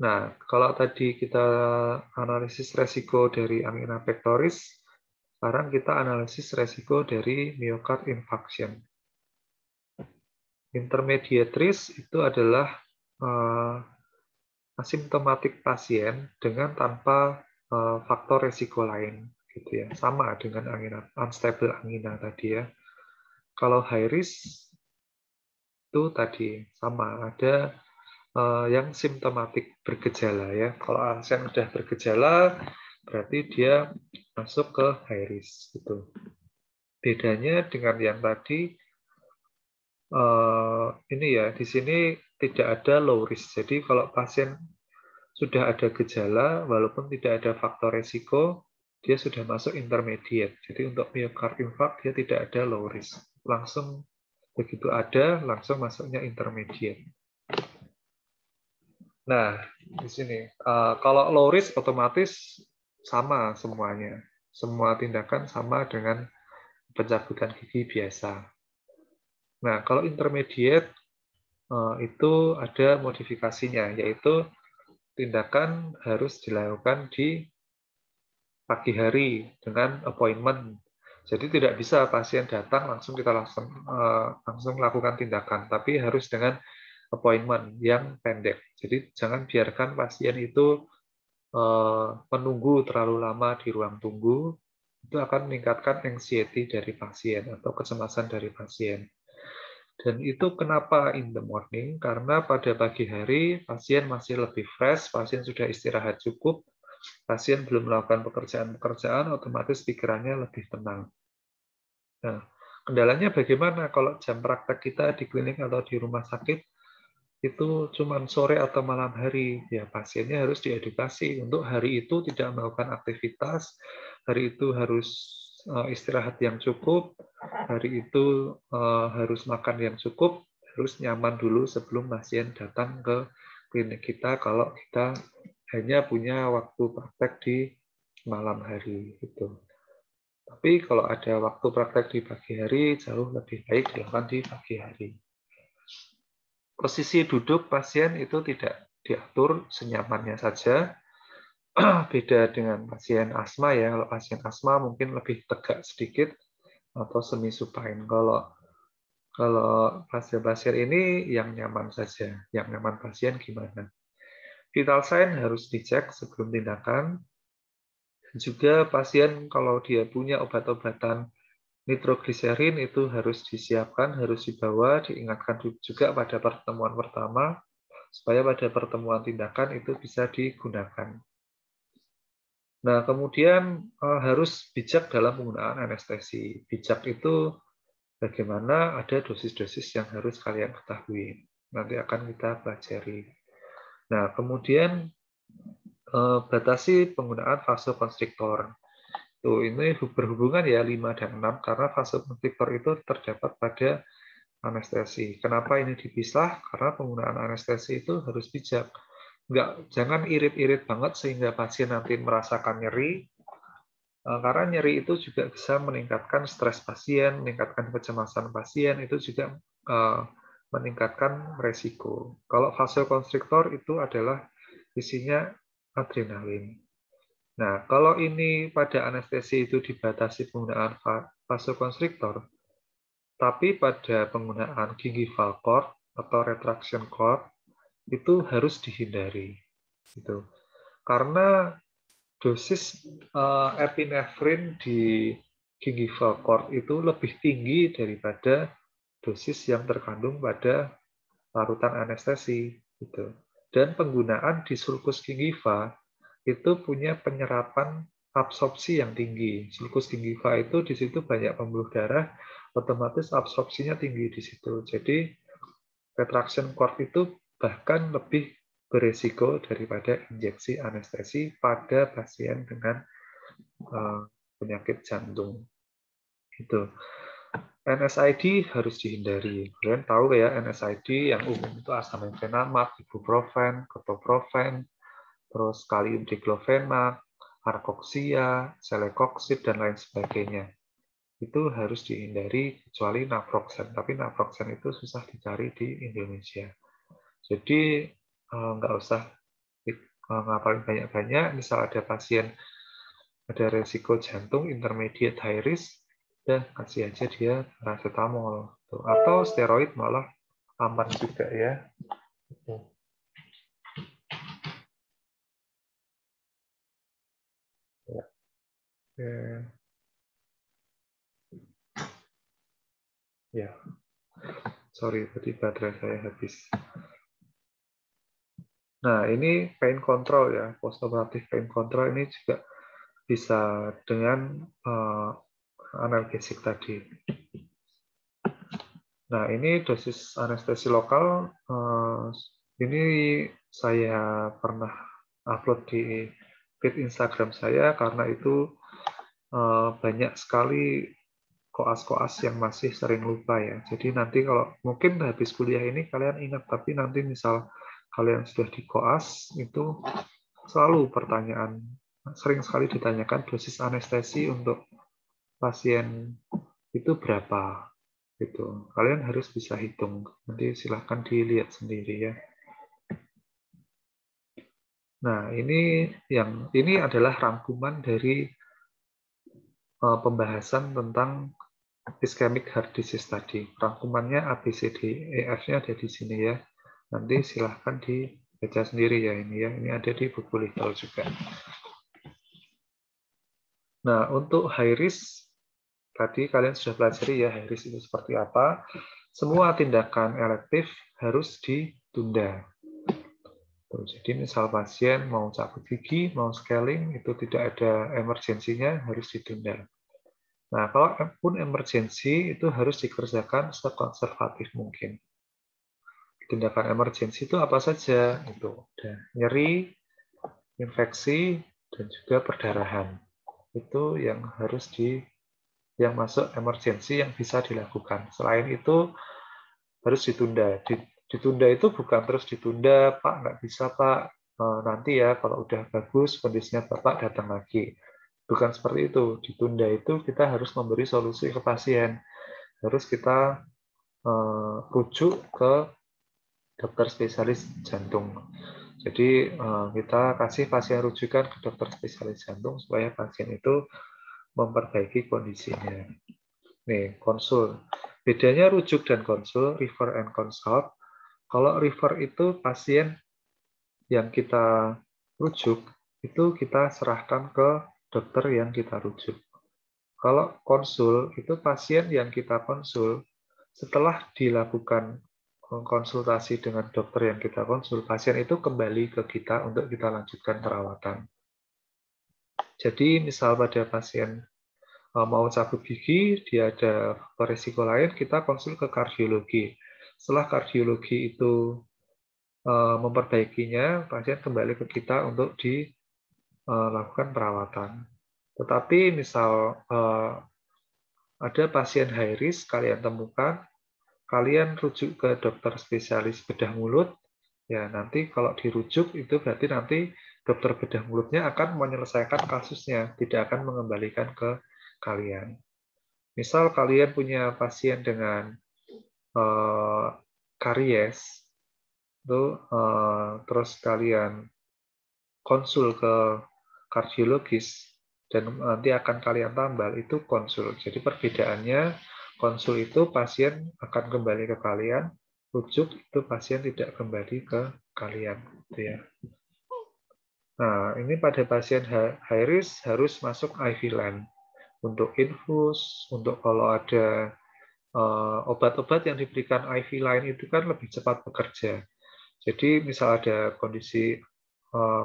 Nah, kalau tadi kita analisis resiko dari angina pectoris, sekarang kita analisis resiko dari myocard infarction. Intermediate risk itu adalah asimptomatik pasien dengan tanpa faktor resiko lain, gitu ya. Sama dengan angina unstable angina tadi ya. Kalau high risk itu tadi sama, ada yang simptomatik bergejala ya. Kalau pasien sudah bergejala, berarti dia masuk ke high risk gitu. Bedanya dengan yang tadi ini ya, di sini tidak ada low risk. Jadi kalau pasien sudah ada gejala, walaupun tidak ada faktor resiko, dia sudah masuk intermediate. Jadi untuk myocard infarct dia tidak ada low risk. Langsung begitu ada, langsung masuknya intermediate. Nah, di sini kalau low risk otomatis sama semuanya. Semua tindakan sama dengan pencabutan gigi biasa. Nah, kalau intermediate itu ada modifikasinya, yaitu tindakan harus dilakukan di pagi hari dengan appointment. Jadi tidak bisa pasien datang langsung kita langsung lakukan tindakan, tapi harus dengan appointment yang pendek. Jadi jangan biarkan pasien itu menunggu terlalu lama di ruang tunggu, itu akan meningkatkan anxiety dari pasien atau kecemasan dari pasien. Dan itu kenapa in the morning? Karena pada pagi hari pasien masih lebih fresh, pasien sudah istirahat cukup, pasien belum melakukan pekerjaan-pekerjaan, otomatis pikirannya lebih tenang. Nah, kendalanya bagaimana kalau jam praktek kita di klinik atau di rumah sakit itu cuma sore atau malam hari? Ya, pasiennya harus diedukasi untuk hari itu tidak melakukan aktivitas, hari itu harus istirahat yang cukup, hari itu harus makan yang cukup, harus nyaman dulu sebelum pasien datang ke klinik kita kalau kita hanya punya waktu praktek di malam hari gitu. Tapi kalau ada waktu praktek di pagi hari, jauh lebih baik dilakukan di pagi hari. Posisi duduk pasien itu tidak diatur, senyamannya saja. Beda dengan pasien asma ya. Kalau pasien asma mungkin lebih tegak sedikit atau semi supine. Kalau pasien-pasien ini yang nyaman saja. Yang nyaman pasien gimana? Vital sign harus dicek sebelum tindakan. Juga pasien kalau dia punya obat-obatan nitrogliserin itu harus disiapkan, harus dibawa, diingatkan juga pada pertemuan pertama, supaya pada pertemuan tindakan itu bisa digunakan. Nah, kemudian harus bijak dalam penggunaan anestesi. Bijak itu bagaimana ada dosis-dosis yang harus kalian ketahui. Nanti akan kita pelajari. Nah, kemudian batasi penggunaan vasokonstriktor. Tuh, ini berhubungan ya 5 dan 6 karena vasokonstriktor itu terdapat pada anestesi. Kenapa ini dipisah? Karena penggunaan anestesi itu harus bijak. Jangan irit-irit banget sehingga pasien nanti merasakan nyeri. Karena nyeri itu juga bisa meningkatkan stres pasien, meningkatkan kecemasan pasien, itu juga meningkatkan resiko. Kalau vasokonstriktor itu adalah isinya adrenalin. Nah, kalau ini pada anestesi itu dibatasi penggunaan vasokonstriktor, tapi pada penggunaan gingival cord atau retraction cord itu harus dihindari. Gitu. Karena dosis epinefrin di gingival cord itu lebih tinggi daripada dosis yang terkandung pada larutan anestesi. Gitu. Dan penggunaan di sulcus gingiva itu punya penyerapan absorpsi yang tinggi. Sulcus gingiva itu di situ banyak pembuluh darah, otomatis absorpsinya tinggi di situ. Jadi retraction cord itu bahkan lebih beresiko daripada injeksi anestesi pada pasien dengan penyakit jantung. Itu. NSAID harus dihindari. Kalian tahu ya NSAID yang umum itu acetaminophen, ibuprofen, ketoprofen, terus kalium diklofenak, arkoxia, selekoksid, dan lain sebagainya. Itu harus dihindari kecuali naproxen. Tapi naproxen itu susah dicari di Indonesia. Jadi nggak usah ngapalin banyak-banyak. Misal ada pasien ada resiko jantung intermediate high risk, dan kasih aja dia paracetamol. Atau steroid malah aman juga ya. Ya, sorry tadi baterai saya habis. Nah, ini pain control ya, postoperative pain control ini juga bisa dengan analgesik tadi. Nah, ini dosis anestesi lokal. Ini saya pernah upload di feed Instagram saya karena itu banyak sekali koas-koas yang masih sering lupa ya. Jadi nanti kalau mungkin habis kuliah ini kalian ingat, tapi nanti misal kalian sudah di koas itu selalu pertanyaan, sering sekali ditanyakan dosis anestesi untuk pasien itu berapa gitu. Kalian harus bisa hitung. Nanti silahkan dilihat sendiri ya. Nah, ini adalah rangkuman dari pembahasan tentang ischemic heart disease tadi. Rangkumannya ABCDEF-nya ada di sini ya. Nanti silahkan dibaca sendiri ya ini ya. Ini ada di buku Little juga. Nah, untuk high risk, tadi kalian sudah pelajari ya high risk itu seperti apa. Semua tindakan elektif harus ditunda. Jadi misal pasien mau cabut gigi, mau scaling, itu tidak ada emergensinya, harus ditunda. Nah, kalau pun emergensi, itu harus dikerjakan sekonservatif mungkin. Tindakan emergensi itu apa saja? Itu ada nyeri, infeksi, dan juga perdarahan. Itu yang harus yang masuk emergensi yang bisa dilakukan. Selain itu harus ditunda. Ditunda itu bukan terus ditunda, Pak nggak bisa Pak, nanti ya kalau udah bagus kondisinya Bapak datang lagi. Bukan seperti itu. Ditunda itu kita harus memberi solusi ke pasien. Harus kita rujuk ke dokter spesialis jantung. Jadi kita kasih pasien rujukan ke dokter spesialis jantung supaya pasien itu memperbaiki kondisinya. Nih, konsul. Bedanya rujuk dan konsul, refer and consult. Kalau refer itu pasien yang kita rujuk, itu kita serahkan ke dokter yang kita rujuk. Kalau konsul, itu pasien yang kita konsul, setelah dilakukan konsultasi dengan dokter yang kita konsul, pasien itu kembali ke kita untuk kita lanjutkan perawatan. Jadi misal pada pasien mau cabut gigi, dia ada resiko lain, kita konsul ke kardiologi. Setelah kardiologi itu memperbaikinya, pasien kembali ke kita untuk dilakukan perawatan. Tetapi misal ada pasien high risk, kalian temukan, kalian rujuk ke dokter spesialis bedah mulut, ya nanti kalau dirujuk itu berarti nanti dokter bedah mulutnya akan menyelesaikan kasusnya, tidak akan mengembalikan ke kalian. Misal kalian punya pasien dengan karies, terus kalian konsul ke kardiologis dan nanti akan kalian tambal, itu konsul. Jadi perbedaannya, konsul itu pasien akan kembali ke kalian, rujuk itu pasien tidak kembali ke kalian. Gitu ya. Nah, ini pada pasien high risk harus masuk IV line. Untuk infus, untuk kalau ada obat-obat yang diberikan IV line itu kan lebih cepat bekerja. Jadi misal ada kondisi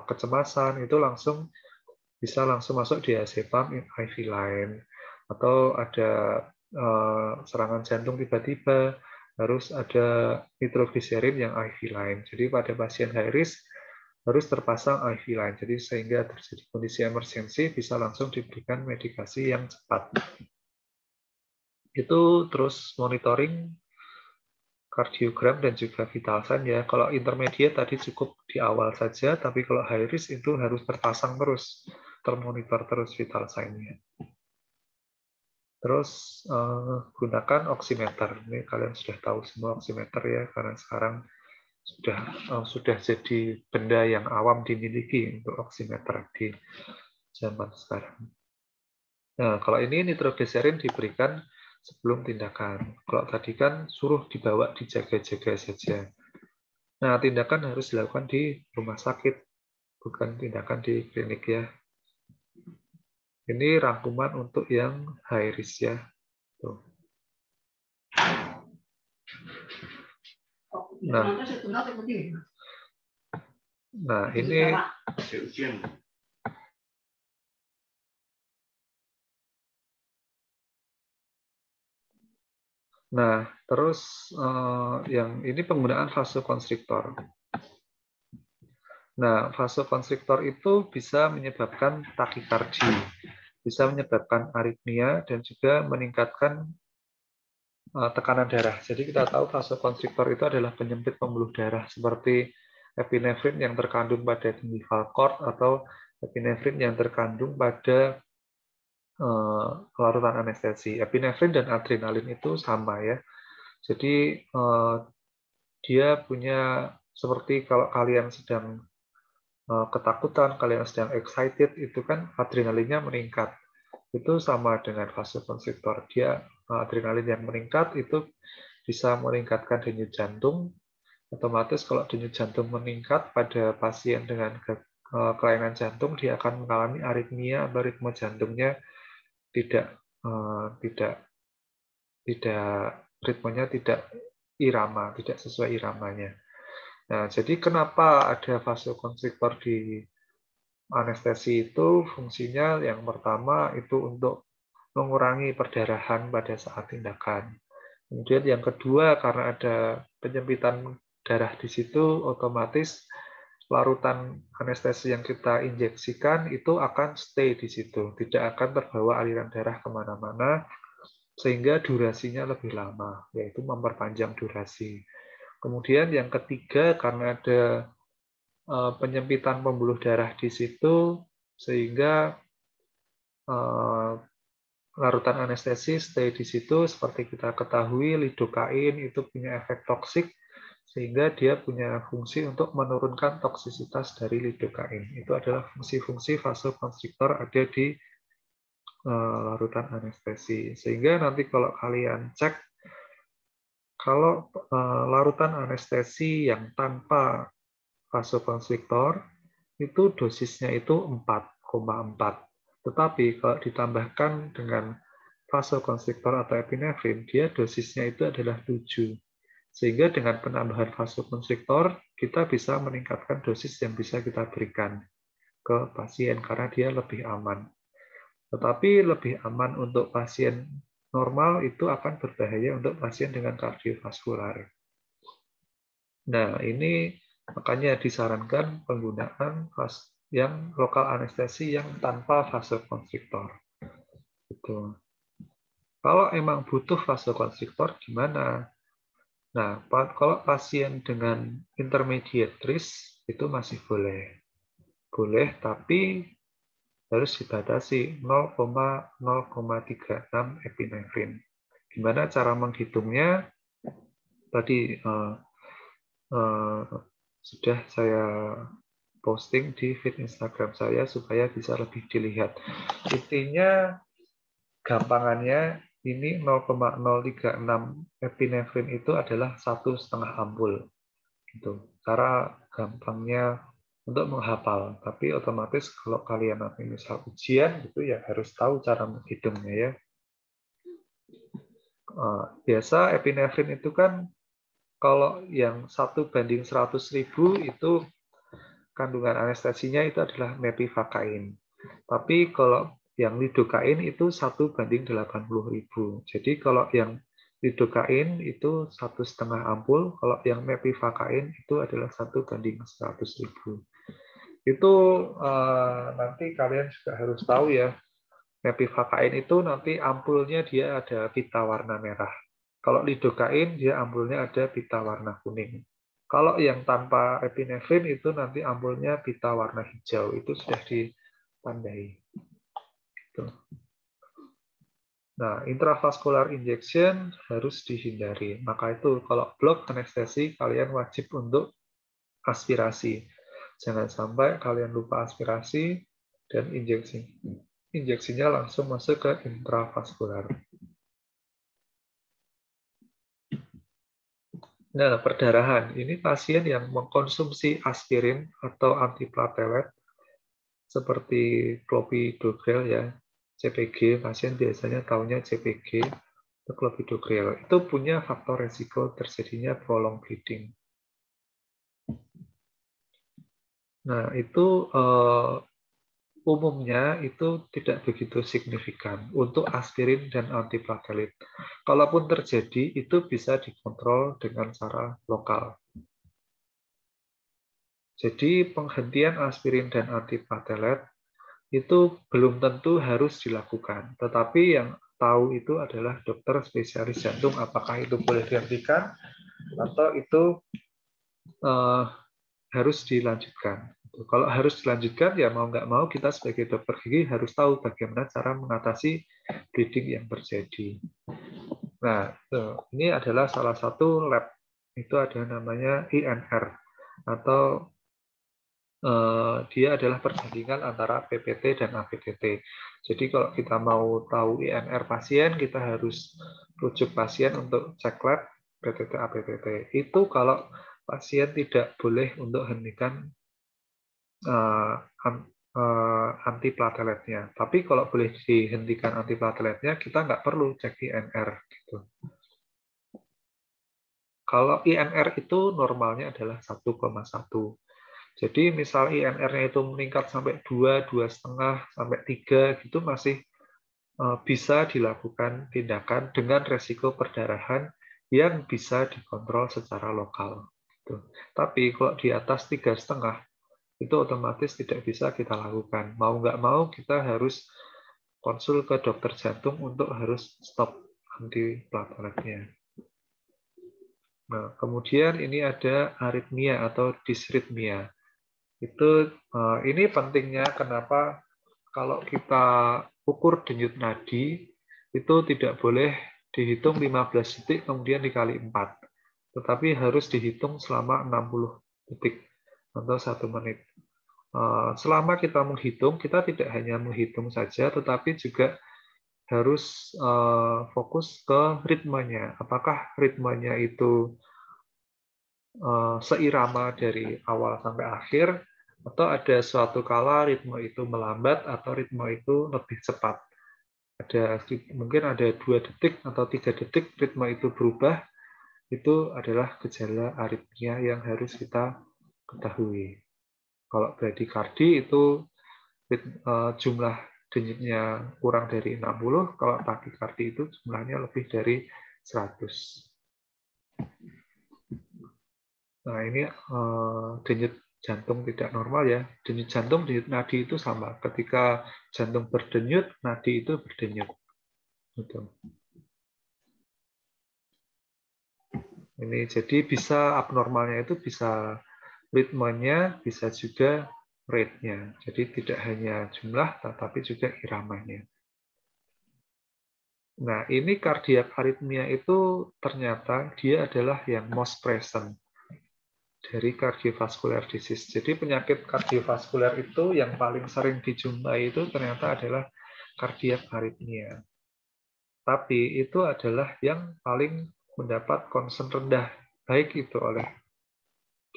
kecemasan, itu bisa langsung masuk diazepam IV line. Atau ada serangan jantung tiba-tiba, harus ada nitrogliserin yang IV line. Jadi pada pasien high risk harus terpasang IV line. Jadi sehingga terjadi kondisi emergensi bisa langsung diberikan medikasi yang cepat. Itu terus monitoring kardiogram dan juga vital sign ya. Kalau intermediate tadi cukup di awal saja, tapi kalau high risk itu harus terpasang terus, termonitor terus vital sign-nya. Terus gunakan oximeter. Ini kalian sudah tahu semua oximeter ya, karena sekarang sudah jadi benda yang awam dimiliki untuk oximeter di zaman sekarang. Nah, kalau ini nitrogliserin diberikan sebelum tindakan. Kalau tadi kan suruh dibawa dijaga-jaga saja. Nah, tindakan harus dilakukan di rumah sakit, bukan tindakan di klinik ya. Ini rangkuman untuk yang high risk ya. Tuh. Nah, ini Nah, terus yang ini penggunaan vasokonstriktor. Nah, vasokonstriktor itu bisa menyebabkan takikardi, bisa menyebabkan aritmia, dan juga meningkatkan tekanan darah. Jadi kita tahu vasokonstriktor itu adalah penyempit pembuluh darah seperti epinefrin yang terkandung pada gingival cord atau epinefrin yang terkandung pada larutan anestesi. Epinefrin dan adrenalin itu sama ya. Jadi dia punya seperti kalau kalian sedang ketakutan, kalian sedang excited, itu kan adrenalinnya meningkat. itu sama dengan vasokonstriktor. Dia adrenalin yang meningkat itu bisa meningkatkan denyut jantung. Otomatis kalau denyut jantung meningkat pada pasien dengan kelainan jantung, dia akan mengalami aritmia atau ritme jantungnya tidak tidak ritmenya tidak irama, tidak sesuai iramanya. Nah, jadi kenapa ada vasokonstriktor di anestesi itu? Fungsinya yang pertama itu untuk mengurangi perdarahan pada saat tindakan. Kemudian yang kedua, karena ada penyempitan darah di situ, otomatis larutan anestesi yang kita injeksikan itu akan stay di situ, tidak akan terbawa aliran darah kemana-mana, sehingga durasinya lebih lama, yaitu memperpanjang durasi. Kemudian yang ketiga, karena ada penyempitan pembuluh darah di situ, sehingga larutan anestesi stay di situ. Seperti kita ketahui, lidokain itu punya efek toksik, sehingga dia punya fungsi untuk menurunkan toksisitas dari lidokain. Itu adalah fungsi-fungsi vasokonstriktor ada di larutan anestesi. Sehingga nanti kalau kalian cek, kalau larutan anestesi yang tanpa vasokonstriktor, itu dosisnya itu 4,4. Tetapi kalau ditambahkan dengan vasokonstriktor atau epinefrin, dia dosisnya itu adalah 7. Sehingga dengan penambahan vasokonstriktor, kita bisa meningkatkan dosis yang bisa kita berikan ke pasien karena dia lebih aman. Tetapi lebih aman untuk pasien normal itu akan berbahaya untuk pasien dengan kardiovaskular. Nah, ini makanya disarankan penggunaan yang lokal anestesi yang tanpa vasokonstriktor. Gitu. Kalau emang butuh vasokonstriktor gimana? Nah, kalau pasien dengan intermediate risk itu masih boleh. Boleh, tapi harus dibatasi 0,36 epinefrin. Gimana cara menghitungnya? Tadi sudah saya posting di feed Instagram saya supaya bisa lebih dilihat. Intinya gampangannya ini 0,036 epinefrin itu adalah 1,5 ampul. Gitu. Cara gampangnya untuk menghafal. Tapi otomatis kalau kalian nanti misal ujian itu ya harus tahu cara menghitungnya ya. Biasa epinefrin itu kan kalau yang 1:100.000 itu kandungan anestesinya itu adalah mepivakain. Tapi kalau yang lidokain itu 1:80.000. Jadi kalau yang lidokain itu 1,5 ampul, kalau yang mepivakain itu adalah 1:100.000. Itu nanti kalian juga harus tahu ya, mepivakain itu nanti ampulnya dia ada pita warna merah. Kalau lidokain dia ampulnya ada pita warna kuning. Kalau yang tanpa epinefrin itu nanti ampulnya pita warna hijau. Itu sudah ditandai. Nah, intravascular injection harus dihindari. Maka itu kalau blok anestesi kalian wajib untuk aspirasi. Jangan sampai kalian lupa aspirasi dan injeksinya langsung masuk ke intravaskular. Nah, perdarahan. Ini pasien yang mengkonsumsi aspirin atau antiplatelet seperti clopidogrel ya, CPG, pasien biasanya tahunya CPG, atau clopidogrel. Itu punya faktor resiko terjadinya prolonged bleeding. Nah, itu umumnya itu tidak begitu signifikan untuk aspirin dan antiplatelet. Kalaupun terjadi, itu bisa dikontrol dengan cara lokal. Jadi penghentian aspirin dan antiplatelet itu belum tentu harus dilakukan. Tetapi yang tahu itu adalah dokter spesialis jantung, apakah itu boleh dihentikan atau itu harus dilanjutkan. Kalau harus dilanjutkan, ya mau nggak mau kita sebagai dokter gigi harus tahu bagaimana cara mengatasi bleeding yang terjadi. Nah, ini adalah salah satu lab. Itu ada namanya INR, atau dia adalah perbandingan antara PPT dan APTT. Jadi kalau kita mau tahu INR pasien, kita harus rujuk pasien untuk cek lab PTT APTT. Itu kalau pasien tidak boleh untuk hentikan antiplateletnya. Tapi kalau boleh dihentikan antiplateletnya, kita nggak perlu cek INR. Gitu. Kalau INR itu normalnya adalah 1,1. Jadi misal INR-nya itu meningkat sampai 2, 2,5, sampai 3, gitu masih bisa dilakukan tindakan dengan resiko perdarahan yang bisa dikontrol secara lokal. Gitu. Tapi kalau di atas 3,5, itu otomatis tidak bisa kita lakukan. Mau nggak mau kita harus konsul ke dokter jantung untuk harus stop antiplateletnya. Nah, kemudian ini ada aritmia atau disritmia. Ini pentingnya kenapa kalau kita ukur denyut nadi itu tidak boleh dihitung 15 detik kemudian dikali 4, tetapi harus dihitung selama 60 detik atau 1 menit. Selama kita menghitung, kita tidak hanya menghitung saja, tetapi juga harus fokus ke ritmenya. Apakah ritmenya itu seirama dari awal sampai akhir, atau ada suatu kala ritme itu melambat atau ritme itu lebih cepat. Mungkin ada 2 detik atau 3 detik ritme itu berubah, itu adalah gejala aritmia yang harus kita ketahui. Kalau bradikardi itu jumlah denyutnya kurang dari 60, kalau takikardi itu jumlahnya lebih dari 100. Nah, ini denyut jantung tidak normal ya. Denyut jantung, denyut nadi itu sama. Ketika jantung berdenyut, nadi itu berdenyut. Gitu. Ini jadi bisa abnormalnya itu bisa ritmenya, bisa juga rate-nya. Jadi tidak hanya jumlah, tetapi juga iramanya. Nah, ini kardiak aritmia itu ternyata dia adalah yang most present dari cardiovascular disease. Jadi penyakit kardiovaskuler itu yang paling sering dijumpai itu ternyata adalah kardiak aritmia. Tapi itu adalah yang paling mendapat concern rendah, baik itu oleh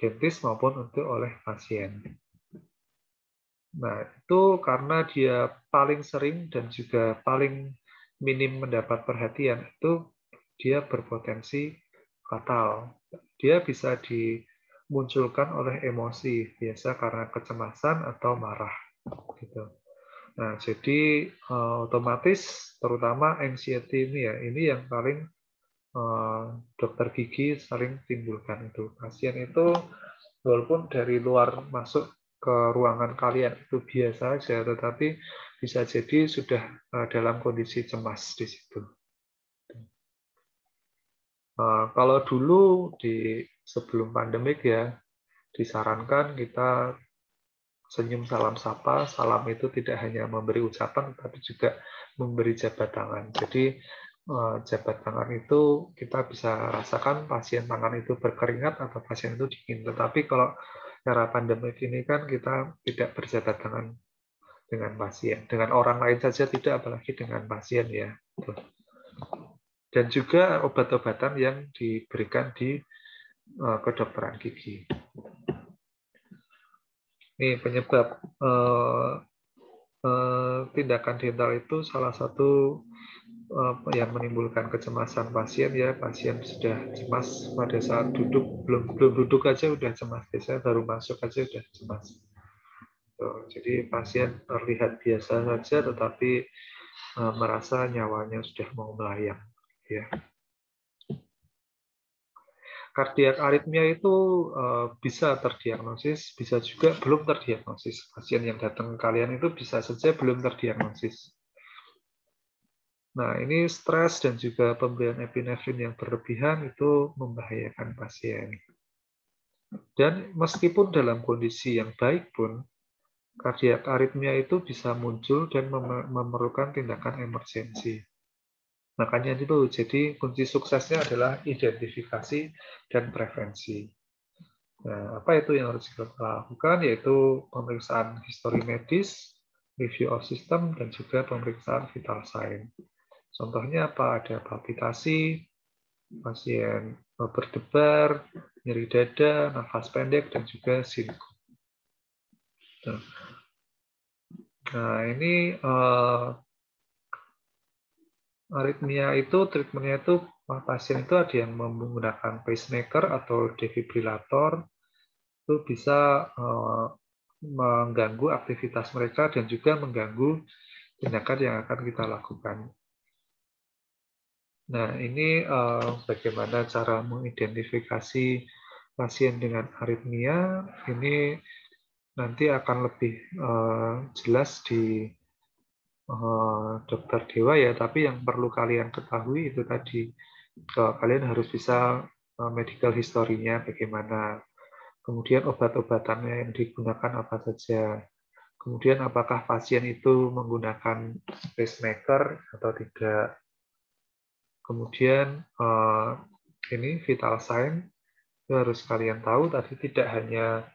dentist maupun untuk oleh pasien. Nah, itu karena dia paling sering dan juga paling minim mendapat perhatian, itu dia berpotensi fatal. Dia bisa dimunculkan oleh emosi, biasa karena kecemasan atau marah. Gitu. Nah, jadi otomatis terutama anxiety ini yang paling dokter gigi sering timbulkan itu. Pasien itu walaupun dari luar masuk ke ruangan kalian itu biasa saja, tetapi bisa jadi sudah dalam kondisi cemas di situ. Kalau dulu sebelum pandemik ya, disarankan kita senyum salam sapa. Salam itu tidak hanya memberi ucapan, tapi juga memberi jabat tangan. Jadi jabat tangan itu kita bisa rasakan pasien tangan itu berkeringat atau pasien itu dingin. Tetapi kalau era pandemik ini kan kita tidak berjabat tangan dengan pasien. Dengan orang lain saja tidak, apalagi dengan pasien ya. Dan juga obat-obatan yang diberikan di kedokteran gigi. Ini penyebab tindakan dental itu salah satu yang menimbulkan kecemasan pasien ya. Pasien sudah cemas pada saat duduk, belum duduk aja udah cemas, biasanya baru masuk aja udah cemas. Jadi pasien terlihat biasa saja, tetapi merasa nyawanya sudah mau melayang. Ya. Kardiak aritmia itu bisa terdiagnosis, bisa juga belum terdiagnosis. Pasien yang datang ke kalian itu bisa saja belum terdiagnosis. Nah, ini stres dan juga pemberian epinefrin yang berlebihan itu membahayakan pasien. Dan meskipun dalam kondisi yang baik pun, kardiak aritmia itu bisa muncul dan memerlukan tindakan emergensi. Makanya itu, jadi kunci suksesnya adalah identifikasi dan prevensi. Nah, apa itu yang harus kita lakukan? Yaitu pemeriksaan histori medis, review of system, dan juga pemeriksaan vital sign. Contohnya apa? Ada palpitasi, pasien berdebar, nyeri dada, nafas pendek, dan juga sinkop. Nah, ini aritmia itu, treatmentnya itu pasien itu ada yang menggunakan pacemaker atau defibrilator, itu bisa mengganggu aktivitas mereka dan juga mengganggu tindakan yang akan kita lakukan. Nah, ini bagaimana cara mengidentifikasi pasien dengan aritmia. Ini nanti akan lebih jelas di dokter dewa ya, tapi yang perlu kalian ketahui itu tadi, kalian harus bisa medical history-nya bagaimana, kemudian obat-obatannya yang digunakan apa saja, kemudian apakah pasien itu menggunakan pacemaker atau tidak, kemudian ini vital sign itu harus kalian tahu tadi, tidak hanya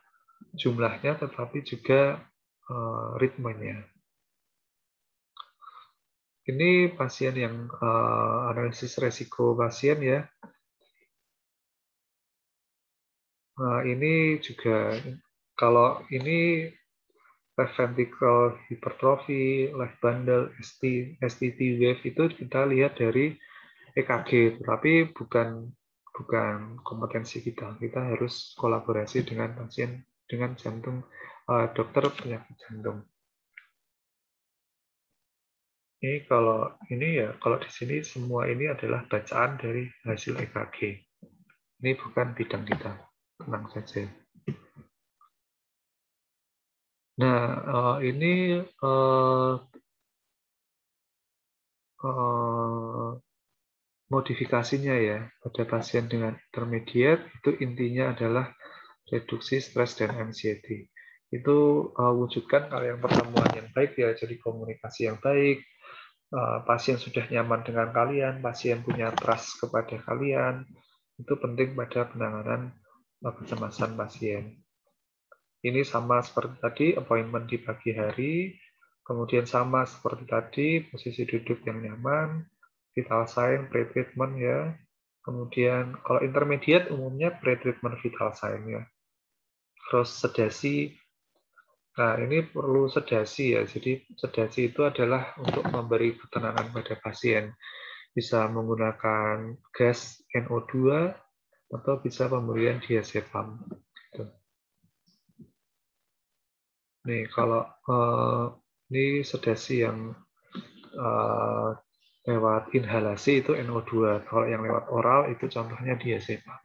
jumlahnya tetapi juga ritmenya. Ini pasien yang analisis resiko pasien ya. Nah, ini juga kalau ini left ventricle hypertrophy, left bundle, STT wave itu kita lihat dari EKG, tapi bukan kompetensi kita. Kita harus kolaborasi dengan pasien, dengan jantung, dokter penyakit jantung. Ini kalau di sini semua ini adalah bacaan dari hasil EKG. Ini bukan bidang kita, tenang saja. Nah, ini modifikasinya ya pada pasien dengan intermediate, itu intinya adalah reduksi stres dan anxiety. Itu wujudkan kalian pertemuan yang baik ya, jadi komunikasi yang baik, pasien sudah nyaman dengan kalian, pasien punya trust kepada kalian, itu penting pada penanganan kecemasan pasien. Ini sama seperti tadi, appointment di pagi hari, kemudian sama seperti tadi, posisi duduk yang nyaman, vital sign, pre-treatment ya. Kemudian kalau intermediate umumnya pre-treatment vital sign ya. Terus sedasi, nah ini perlu sedasi ya. Jadi sedasi itu adalah untuk memberi ketenangan pada pasien. Bisa menggunakan gas NO2 atau bisa pemberian diazepam. Gitu. Nih kalau ini sedasi yang lewat inhalasi itu NO2. Kalau yang lewat oral itu contohnya diazepam.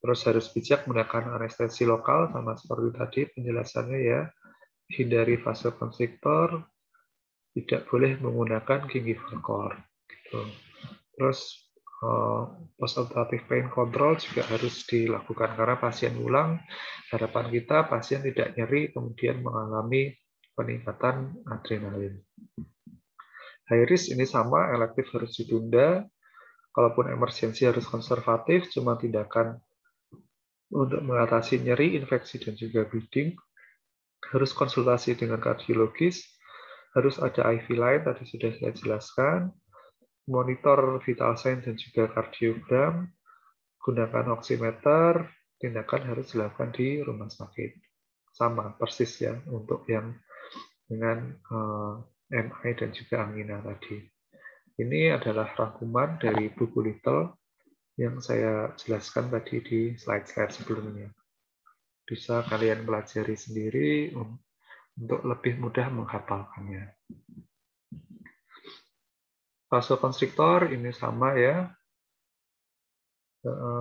Terus harus bijak menggunakan anestesi lokal sama seperti tadi penjelasannya ya. Hindari vasokonstriktor, tidak boleh menggunakan gingival gitu. Terus post-operative pain control juga harus dilakukan karena pasien ulang, harapan kita pasien tidak nyeri kemudian mengalami peningkatan adrenalin. High risk ini sama, elektif harus ditunda, kalaupun emergensi harus konservatif, cuma tindakan untuk mengatasi nyeri, infeksi, dan juga bleeding, harus konsultasi dengan kardiologis, harus ada IV line, tadi sudah saya jelaskan, monitor vital sign dan juga kardiogram, gunakan oximeter, tindakan harus dilakukan di rumah sakit. Sama, persis ya, untuk yang dengan MI dan juga angina tadi. Ini adalah rangkuman dari buku Little yang saya jelaskan tadi di slide-slide sebelumnya. Bisa kalian pelajari sendiri untuk lebih mudah menghafalkannya. Vasokonstriktor ini sama ya.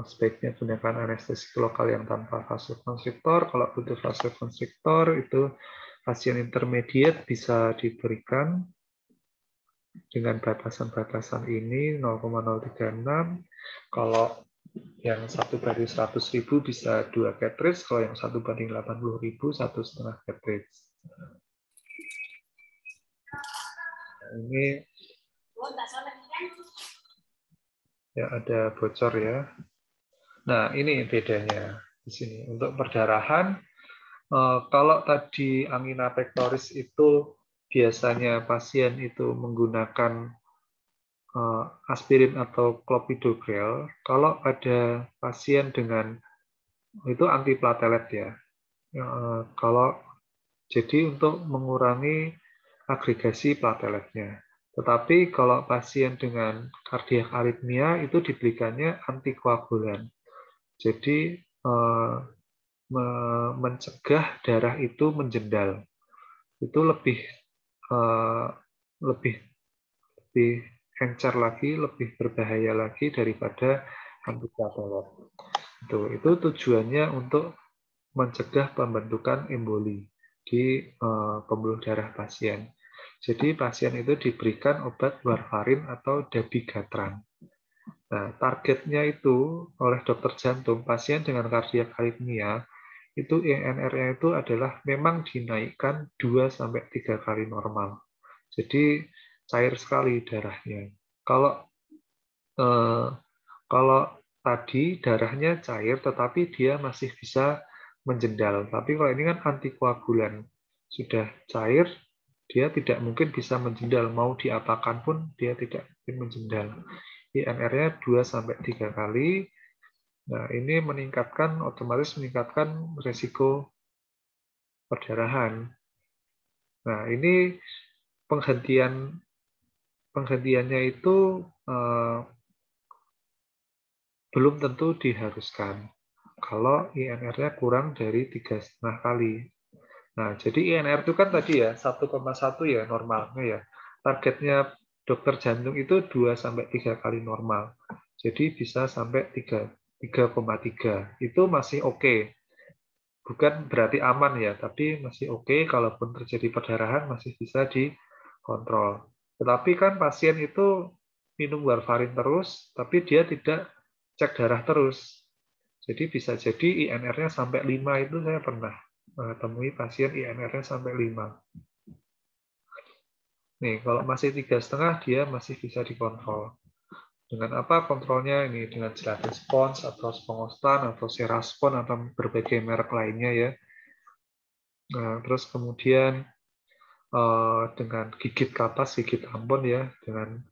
Sebaiknya gunakan anestesi lokal yang tanpa vasokonstriktor. Kalau butuh vasokonstriktor itu pasien intermediate bisa diberikan dengan batasan-batasan ini 0,036. Kalau yang 1/100.000 bisa 2 cartridge, kalau yang 1/80.000 1,5 cartridge. Nah, ini ya ada bocor ya. Nah, ini bedanya. di sini. Untuk perdarahan, kalau tadi angina pectoris itu biasanya pasien itu menggunakan aspirin atau clopidogrel. Kalau ada pasien dengan itu antiplatelet ya. Kalau jadi untuk mengurangi agregasi plateletnya. Tetapi kalau pasien dengan kardiak aritmia itu diberikannya antikoagulan. Jadi mencegah darah itu menjendal. Itu lebih eh, lebih lebih encer lagi, lebih berbahaya lagi daripada antiplatelet. Itu tujuannya untuk mencegah pembentukan emboli di pembuluh darah pasien. Jadi pasien itu diberikan obat warfarin atau dabigatran. Nah, targetnya itu oleh dokter jantung, pasien dengan kardiak aritmia, itu INR-nya itu adalah memang dinaikkan 2-3 kali normal. Jadi cair sekali darahnya. Kalau eh, kalau tadi darahnya cair, tetapi dia masih bisa menjendal. Tapi kalau ini kan antikoagulan, sudah cair, dia tidak mungkin bisa menjendal. Mau diapakan pun dia tidak mungkin menjendal. INR-nya 2-3 kali. Nah, ini otomatis meningkatkan risiko perdarahan. Nah, ini penghentiannya itu belum tentu diharuskan kalau INR-nya kurang dari 3,5 kali. Nah, jadi INR itu kan tadi ya 1,1 ya normalnya ya. Targetnya dokter jantung itu 2-3 kali normal. Jadi bisa sampai 3,3. Itu masih oke. Bukan berarti aman ya, tapi masih oke. Kalaupun terjadi perdarahan masih bisa dikontrol. Tetapi kan pasien itu minum warfarin terus, tapi dia tidak cek darah terus. Jadi bisa jadi INR-nya sampai 5 itu saya pernah temui pasien INR-nya sampai 5. Nih, kalau masih 3,5 dia masih bisa dikontrol. Dengan apa kontrolnya ini? Dengan gelatin spons atau spongostan atau seraspon atau berbagai merek lainnya ya. Nah, terus kemudian dengan gigit kapas, gigit ampon ya.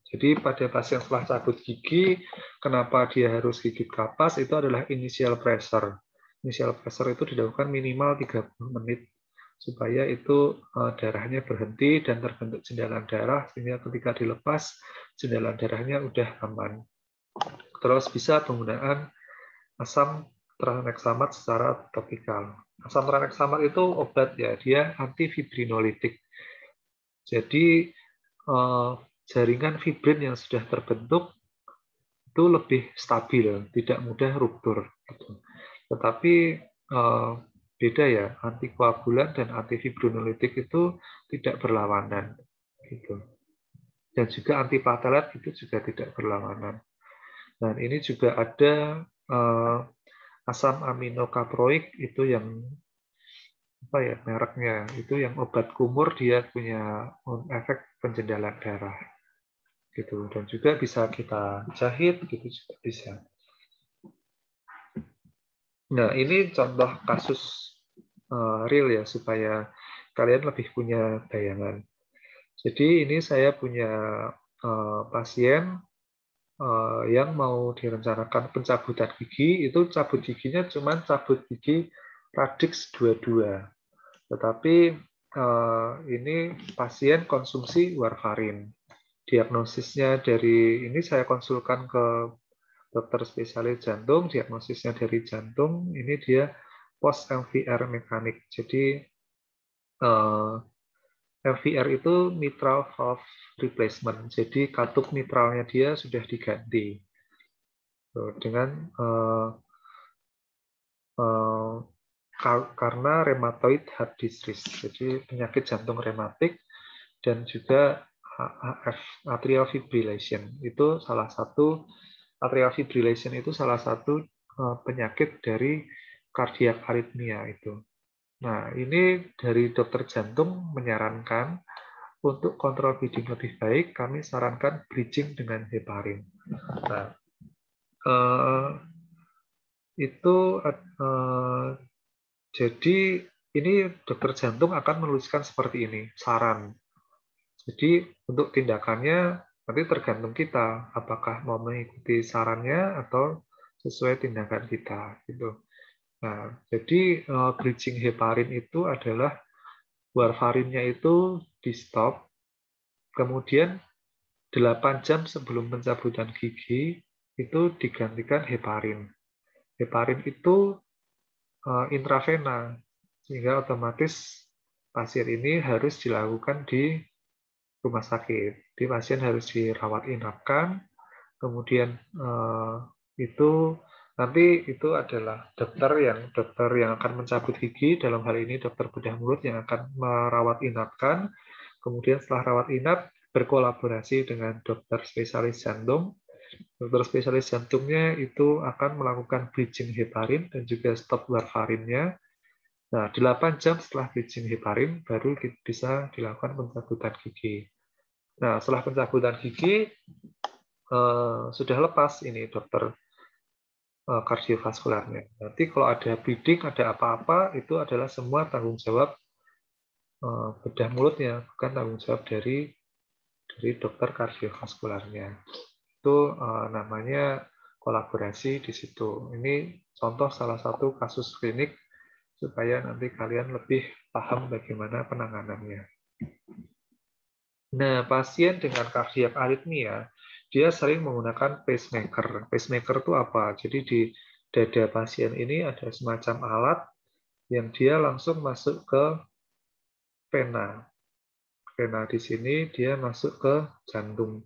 Jadi pada pasien setelah cabut gigi, kenapa dia harus gigit kapas? Itu adalah initial pressure. Initial pressure itu dilakukan minimal 30 menit supaya itu darahnya berhenti dan terbentuk jendalan darah sehingga ketika dilepas jendalan darahnya udah aman. Terus bisa penggunaan asam tranexamat secara topikal. Asam tranexamat itu obat ya, dia antifibrinolytik. Jadi jaringan fibrin yang sudah terbentuk itu lebih stabil, tidak mudah ruptur. Tetapi beda ya, antikoagulan dan antifibrinolytik itu tidak berlawanan. Gitu. Dan juga antiplatelet itu juga tidak berlawanan. Dan ini juga ada asam aminokaproik itu yang apa ya mereknya itu yang obat kumur dia punya efek penjendalan darah gitu dan juga bisa kita jahit gitu juga bisa. Nah ini contoh kasus real ya supaya kalian lebih punya bayangan. Jadi ini saya punya pasien yang mau direncanakan pencabutan gigi, itu cabut giginya cuma cabut gigi radix 22. Tetapi ini pasien konsumsi warfarin. Diagnosisnya dari ini saya konsulkan ke dokter spesialis jantung, diagnosisnya dari jantung, ini dia post MVR mekanik. Jadi MVR itu mitral valve replacement. Jadi katup mitralnya dia sudah diganti dengan karena rheumatoid heart disease, jadi penyakit jantung rematik dan juga AF atrial fibrillation itu salah satu penyakit dari kardiak aritmia itu. Nah, ini dari dokter jantung menyarankan untuk kontrol bleeding lebih baik, kami sarankan bridging dengan heparin. Nah, itu jadi ini dokter jantung akan menuliskan seperti ini, saran. Jadi untuk tindakannya nanti tergantung kita, apakah mau mengikuti sarannya atau sesuai tindakan kita, gitu. Nah, jadi bridging heparin itu adalah warfarinnya itu di stop, kemudian 8 jam sebelum pencabutan gigi itu digantikan heparin. Heparin itu intravena, sehingga otomatis pasien ini harus dilakukan di rumah sakit. Di pasien harus dirawat inapkan, kemudian itu nanti itu adalah dokter yang akan mencabut gigi, dalam hal ini dokter bedah mulut yang akan merawat inapkan, kemudian setelah rawat inap berkolaborasi dengan dokter spesialis jantung. Dokter spesialis jantungnya itu akan melakukan bridging heparin dan juga stop warfarinnya. Nah, 8 jam setelah bridging heparin baru bisa dilakukan pencabutan gigi. Nah, setelah pencabutan gigi sudah lepas ini dokter kardiovaskularnya. Nanti kalau ada bleeding, ada apa-apa, itu adalah semua tanggung jawab bedah mulutnya, bukan tanggung jawab dari dokter kardiovaskularnya. Itu namanya kolaborasi di situ. Ini contoh salah satu kasus klinik supaya nanti kalian lebih paham bagaimana penanganannya. Nah, pasien dengan kardiak aritmia, dia sering menggunakan pacemaker. Pacemaker itu apa? Jadi di dada pasien ini ada semacam alat yang dia langsung masuk ke vena. Vena di sini dia masuk ke jantung.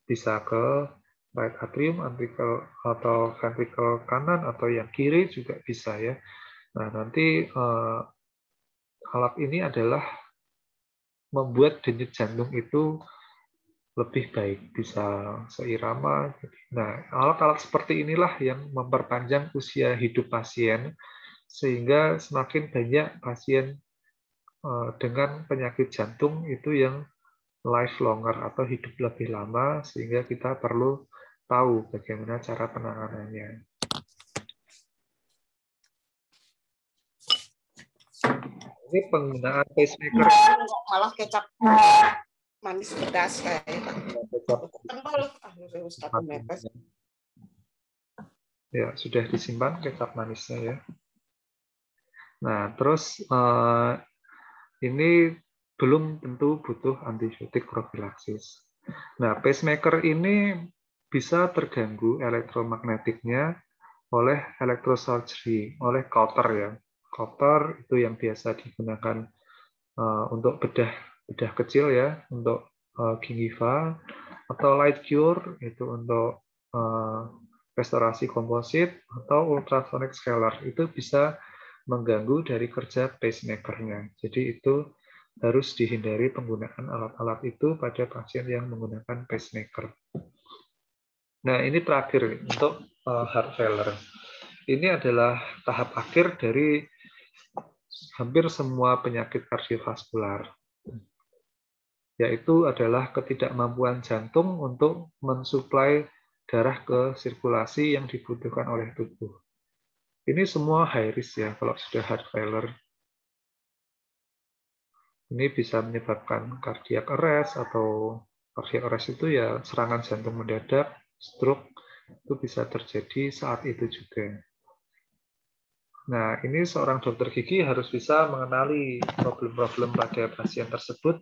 Bisa ke right atrium, atau ventricle kanan, atau yang kiri juga bisa ya. Nah, nanti alat ini adalah membuat denyut jantung itu lebih baik, bisa seirama. Nah, alat-alat seperti inilah yang memperpanjang usia hidup pasien, sehingga semakin banyak pasien dengan penyakit jantung itu yang life longer atau hidup lebih lama, sehingga kita perlu tahu bagaimana cara penanganannya. Ini penggunaan pacemaker. Malah kecap manis pedas kayak ya, sudah disimpan kecap manisnya ya. Nah, terus ini belum tentu butuh antibiotik profilaksis. Nah, pacemaker ini bisa terganggu elektromagnetiknya oleh elektrosurgery, oleh cauter ya. Cauter itu yang biasa digunakan untuk bedah kecil ya, untuk gingiva, atau light cure itu untuk restorasi komposit, atau ultrasonic scalar itu bisa mengganggu dari kerja pacemaker-nya. Jadi itu harus dihindari penggunaan alat-alat itu pada pasien yang menggunakan pacemaker. Nah, ini terakhir untuk heart failure. Ini adalah tahap akhir dari hampir semua penyakit kardiovaskular, yaitu adalah ketidakmampuan jantung untuk mensuplai darah ke sirkulasi yang dibutuhkan oleh tubuh. Ini semua high risk ya kalau sudah heart failure. Ini bisa menyebabkan cardiac arrest, atau cardiac arrest itu ya serangan jantung mendadak, stroke, itu bisa terjadi saat itu juga. Nah, ini seorang dokter gigi harus bisa mengenali problem-problem pada pasien tersebut,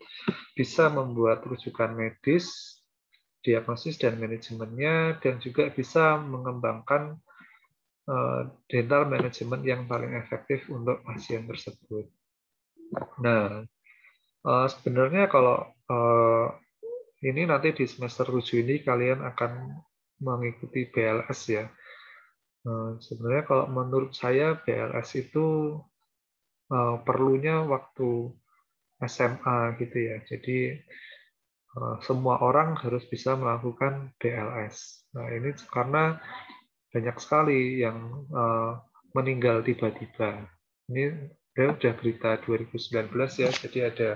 bisa membuat rujukan medis, diagnosis dan manajemennya, dan juga bisa mengembangkan dental management yang paling efektif untuk pasien tersebut. Nah, sebenarnya kalau ini nanti di semester 7 ini kalian akan mengikuti BLS ya. Sebenarnya kalau menurut saya BLS itu perlunya waktu SMA gitu ya. Jadi semua orang harus bisa melakukan BLS. Nah, ini karena banyak sekali yang meninggal tiba-tiba. Ini udah berita 2019 ya, jadi ada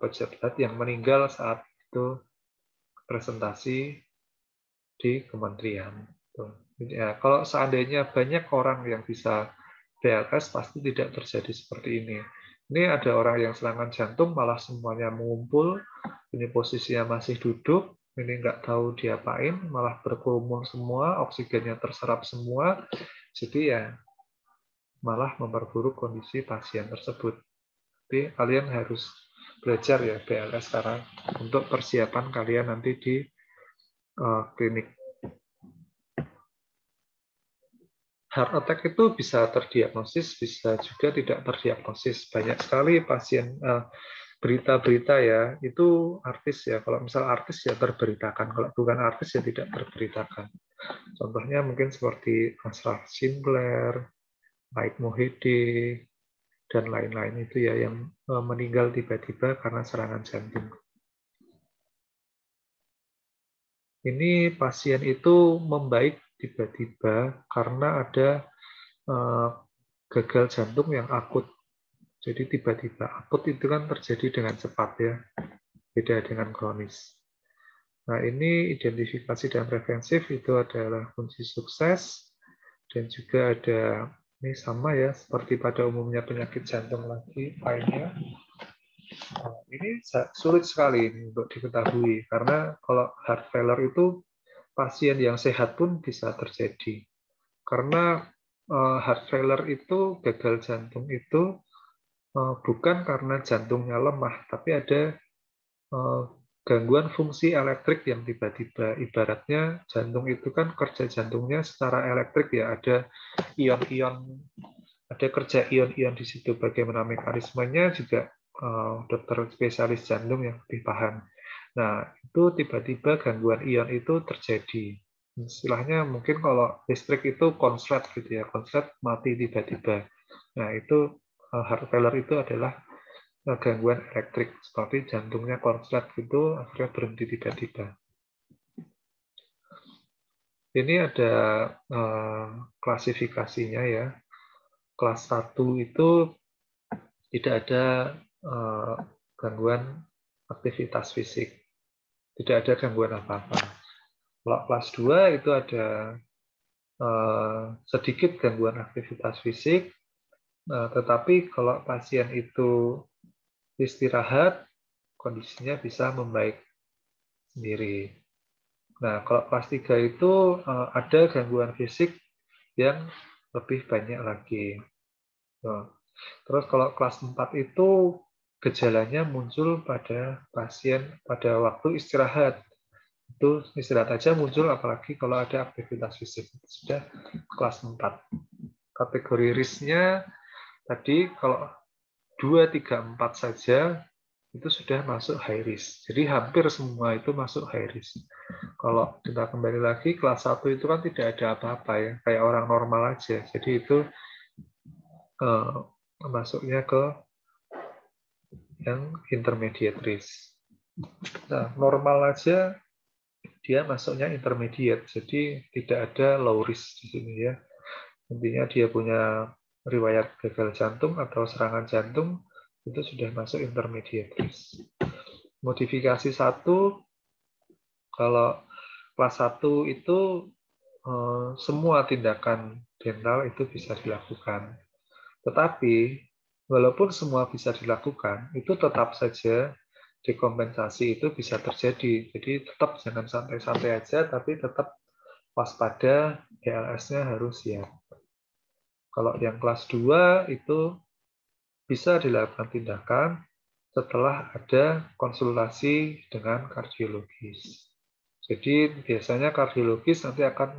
pejabat yang meninggal saat itu presentasi di kementerian. Ya, kalau seandainya banyak orang yang bisa BLS, pasti tidak terjadi seperti ini. Ini ada orang yang serangan jantung, malah semuanya mengumpul, ini posisinya masih duduk, ini nggak tahu diapain, malah berkerumun semua, oksigennya terserap semua, jadi ya malah memperburuk kondisi pasien tersebut. Jadi kalian harus belajar ya BLS sekarang untuk persiapan kalian nanti di klinik. Heart attack itu bisa terdiagnosis, bisa juga tidak terdiagnosis. Banyak sekali pasien berita-berita ya, itu artis ya. Kalau misal artis ya terberitakan, kalau bukan artis ya tidak terberitakan. Contohnya mungkin seperti Ashraf Sinclair, Mike Mohede, dan lain-lain itu ya yang meninggal tiba-tiba karena serangan jantung. Ini pasien itu membaik tiba-tiba karena ada gagal jantung yang akut. Jadi tiba-tiba akut itu kan terjadi dengan cepat ya, beda dengan kronis. Nah ini identifikasi dan preventif itu adalah kunci sukses, dan juga ada ini sama ya seperti pada umumnya penyakit jantung lagi lainnya. Ini sulit sekali untuk diketahui karena kalau heart failure itu pasien yang sehat pun bisa terjadi. Karena heart failure itu, gagal jantung itu bukan karena jantungnya lemah, tapi ada gangguan fungsi elektrik yang tiba-tiba. Ibaratnya jantung itu kan kerja jantungnya secara elektrik ya, ada ion-ion, ada kerja ion-ion di situ. Bagaimana mekanismenya juga dokter spesialis jantung yang lebih paham. Nah, itu tiba-tiba gangguan ion itu terjadi. Istilahnya mungkin kalau listrik itu konslet gitu ya, konslet mati tiba-tiba. Nah, itu heart failure itu adalah gangguan elektrik, seperti jantungnya konslet gitu, akhirnya berhenti tiba-tiba. Ini ada klasifikasinya ya. Kelas 1 itu tidak ada gangguan aktivitas fisik, tidak ada gangguan apa-apa. Kalau kelas 2 itu ada sedikit gangguan aktivitas fisik, tetapi kalau pasien itu istirahat, kondisinya bisa membaik sendiri. Nah, kalau kelas 3 itu ada gangguan fisik yang lebih banyak lagi. Terus kalau kelas 4 itu gejalanya muncul pada pasien pada waktu istirahat. Itu istirahat aja muncul, apalagi kalau ada aktivitas fisik. Itu sudah kelas 4. Kategori risknya tadi kalau 2, 3, 4 saja itu sudah masuk high risk. Jadi hampir semua itu masuk high risk. Kalau kita kembali lagi, kelas 1 itu kan tidak ada apa-apa ya, kayak orang normal aja. Jadi itu masuknya ke yang intermediate risk. Nah, normal aja dia masuknya intermediate, jadi tidak ada low risk di sini ya. Intinya dia punya riwayat gagal jantung atau serangan jantung, itu sudah masuk intermediate risk. Modifikasi 1, kalau kelas 1 itu semua tindakan dental itu bisa dilakukan. Tetapi walaupun semua bisa dilakukan, itu tetap saja dekompensasi itu bisa terjadi. Jadi tetap jangan santai-santai aja, tapi tetap waspada, BLS-nya harus siap. Kalau yang kelas 2 itu bisa dilakukan tindakan setelah ada konsultasi dengan kardiologis. Jadi biasanya kardiologis nanti akan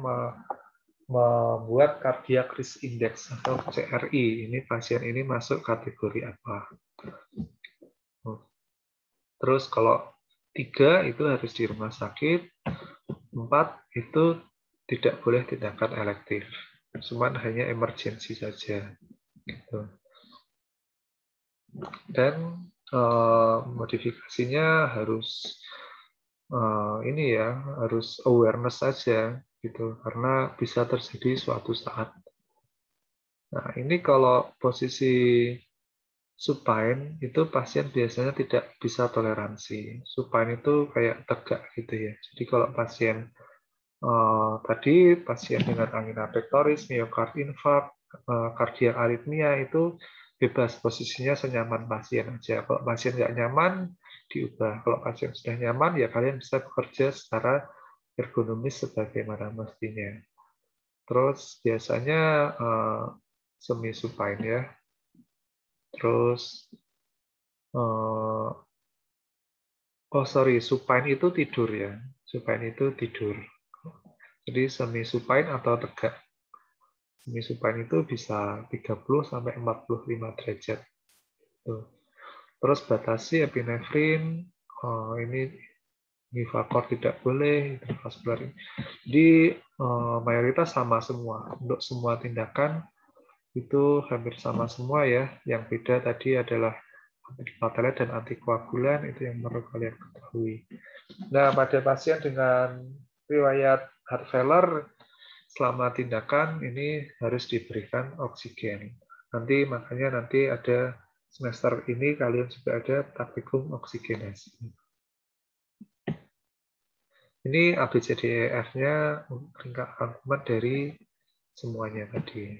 membuat cardiac risk index atau CRI. Ini pasien ini masuk kategori apa. Terus kalau 3 itu harus di rumah sakit, 4 itu tidak boleh tindakan elektif, cuman hanya emergensi saja. Gitu. Dan modifikasinya harus ini ya, harus awareness saja gitu, karena bisa terjadi suatu saat. Nah, ini kalau posisi supine itu pasien biasanya tidak bisa toleransi. Supine itu kayak tegak gitu ya. Jadi kalau pasien Tadi pasien dengan angina pectoris, miokard infark, kardiak aritmia itu bebas posisinya senyaman pasien aja. Kalau pasien nggak nyaman, diubah. Kalau pasien sudah nyaman, ya kalian bisa bekerja secara ergonomis sebagaimana mestinya. Terus biasanya semi supine ya. Terus supine itu tidur ya. Supine itu tidur. Jadi semi supine atau tegak. Semi supine itu bisa 30 sampai 45 derajat. Tuh. Terus batasi epinefrin, ini Mivacor tidak boleh, intravaskular. Jadi mayoritas sama semua. Untuk semua tindakan itu hampir sama semua ya. Yang beda tadi adalah antiplatelet dan antikoagulan, itu yang perlu kalian ketahui. Nah, pada pasien dengan riwayat heart failure, selama tindakan ini harus diberikan oksigen. Makanya nanti ada semester ini kalian juga ada praktikum oksigenasi. Ini ABCDEF-nya ringkas rangkuman dari semuanya tadi.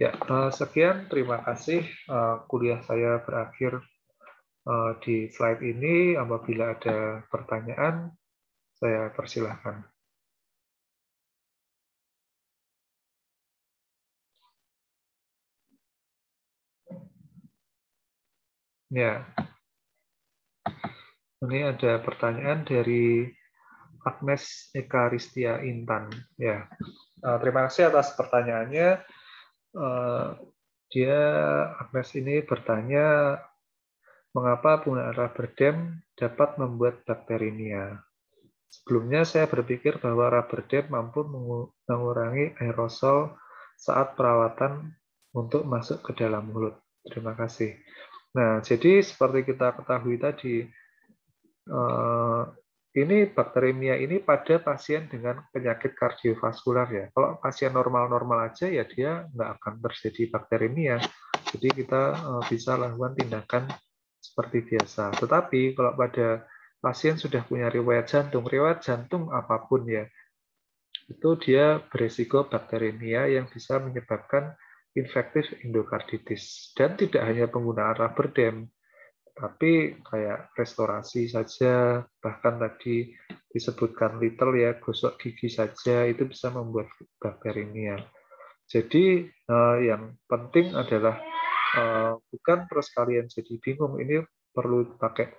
Ya, sekian. Terima kasih. Kuliah saya berakhir di slide ini. Apabila ada pertanyaan, saya persilahkan. Ya, ini ada pertanyaan dari Agnes Eka Ristia Intan. Ya, terima kasih atas pertanyaannya. Agnes ini bertanya, mengapa penggunaan rubber dam dapat membuat bakterinia? Sebelumnya saya berpikir bahwa rubber dam mampu mengurangi aerosol saat perawatan untuk masuk ke dalam mulut. Terima kasih. Nah, jadi seperti kita ketahui tadi, ini bakteremia ini pada pasien dengan penyakit kardiovaskular ya. Kalau pasien normal-normal aja ya dia nggak akan terjadi bakteremia. Jadi kita bisa lakukan tindakan seperti biasa. Tetapi kalau pada pasien sudah punya riwayat jantung apapun ya, itu dia beresiko bakteremia yang bisa menyebabkan infektif endokarditis. Dan tidak hanya penggunaan rubber dam, tapi kayak restorasi saja, bahkan tadi disebutkan little ya, gosok gigi saja itu bisa membuat bakteremia. Jadi yang penting adalah bukan terus kalian jadi bingung ini perlu pakai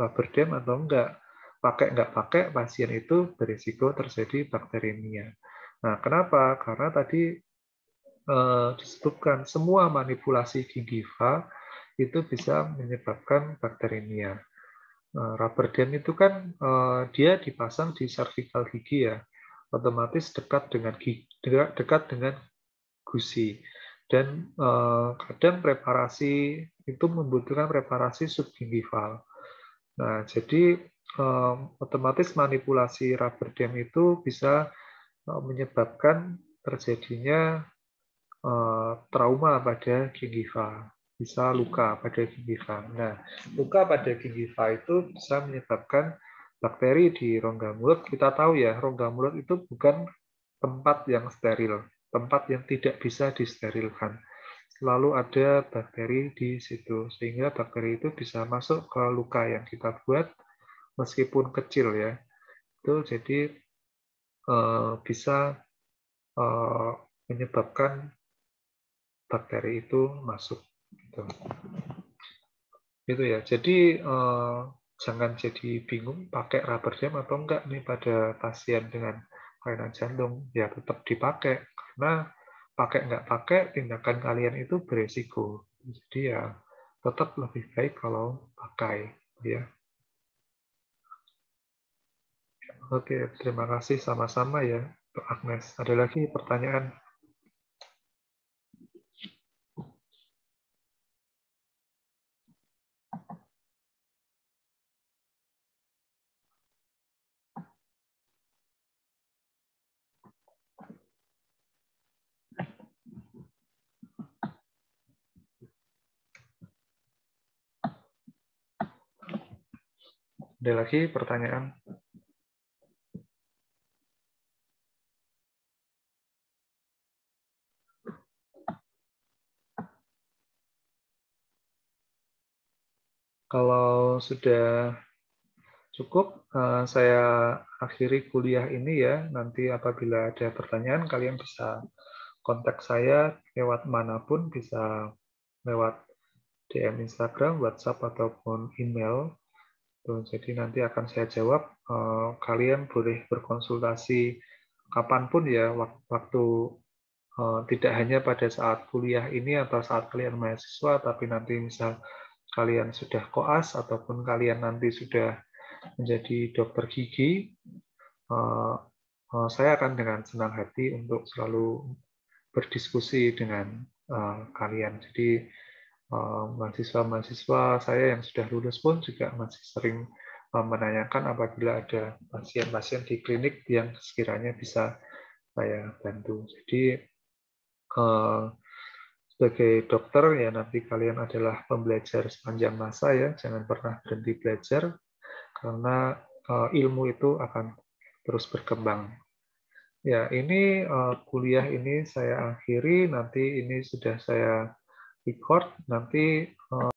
rubber dam atau enggak. Pakai enggak pakai, pasien itu berisiko terjadi bakteremia. Nah, kenapa? Karena tadi disebutkan semua manipulasi gingiva itu bisa menyebabkan bakteremia. Rubber dam itu kan dia dipasang di cervical gigi ya, otomatis dekat dengan gusi. Dan kadang preparasi itu membutuhkan preparasi subgingival. Nah, jadi otomatis manipulasi rubber dam itu bisa menyebabkan terjadinya trauma pada gingiva, bisa luka pada gingiva. Nah, luka pada gingiva itu bisa menyebabkan bakteri di rongga mulut. Kita tahu ya, rongga mulut itu bukan tempat yang steril, tempat yang tidak bisa disterilkan. Selalu ada bakteri di situ, sehingga bakteri itu bisa masuk ke luka yang kita buat, meskipun kecil ya. Itu jadi bisa menyebabkan bakteri itu masuk. Gitu ya. Jadi jangan jadi bingung pakai rubber dam atau enggak nih pada pasien dengan kelainan jantung. Ya tetap dipakai karena pakai enggak pakai tindakan kalian itu beresiko. Jadi ya tetap lebih baik kalau pakai ya. Oke, terima kasih sama-sama ya, Agnes. Ada lagi pertanyaan? Ada lagi pertanyaan? Kalau sudah cukup, saya akhiri kuliah ini ya. Nanti apabila ada pertanyaan, kalian bisa kontak saya lewat manapun, bisa lewat DM Instagram, WhatsApp, ataupun email. Jadi nanti akan saya jawab. Kalian boleh berkonsultasi kapanpun ya, waktu tidak hanya pada saat kuliah ini atau saat kalian mahasiswa, tapi nanti misal kalian sudah koas ataupun kalian nanti sudah menjadi dokter gigi, saya akan dengan senang hati untuk selalu berdiskusi dengan kalian. Jadi mahasiswa-mahasiswa saya yang sudah lulus pun juga masih sering menanyakan apabila ada pasien-pasien di klinik yang sekiranya bisa saya bantu. Jadi sebagai dokter ya nanti kalian adalah pembelajar sepanjang masa ya, jangan pernah berhenti belajar karena ilmu itu akan terus berkembang. Ya, ini kuliah ini saya akhiri, nanti ini sudah saya record, nanti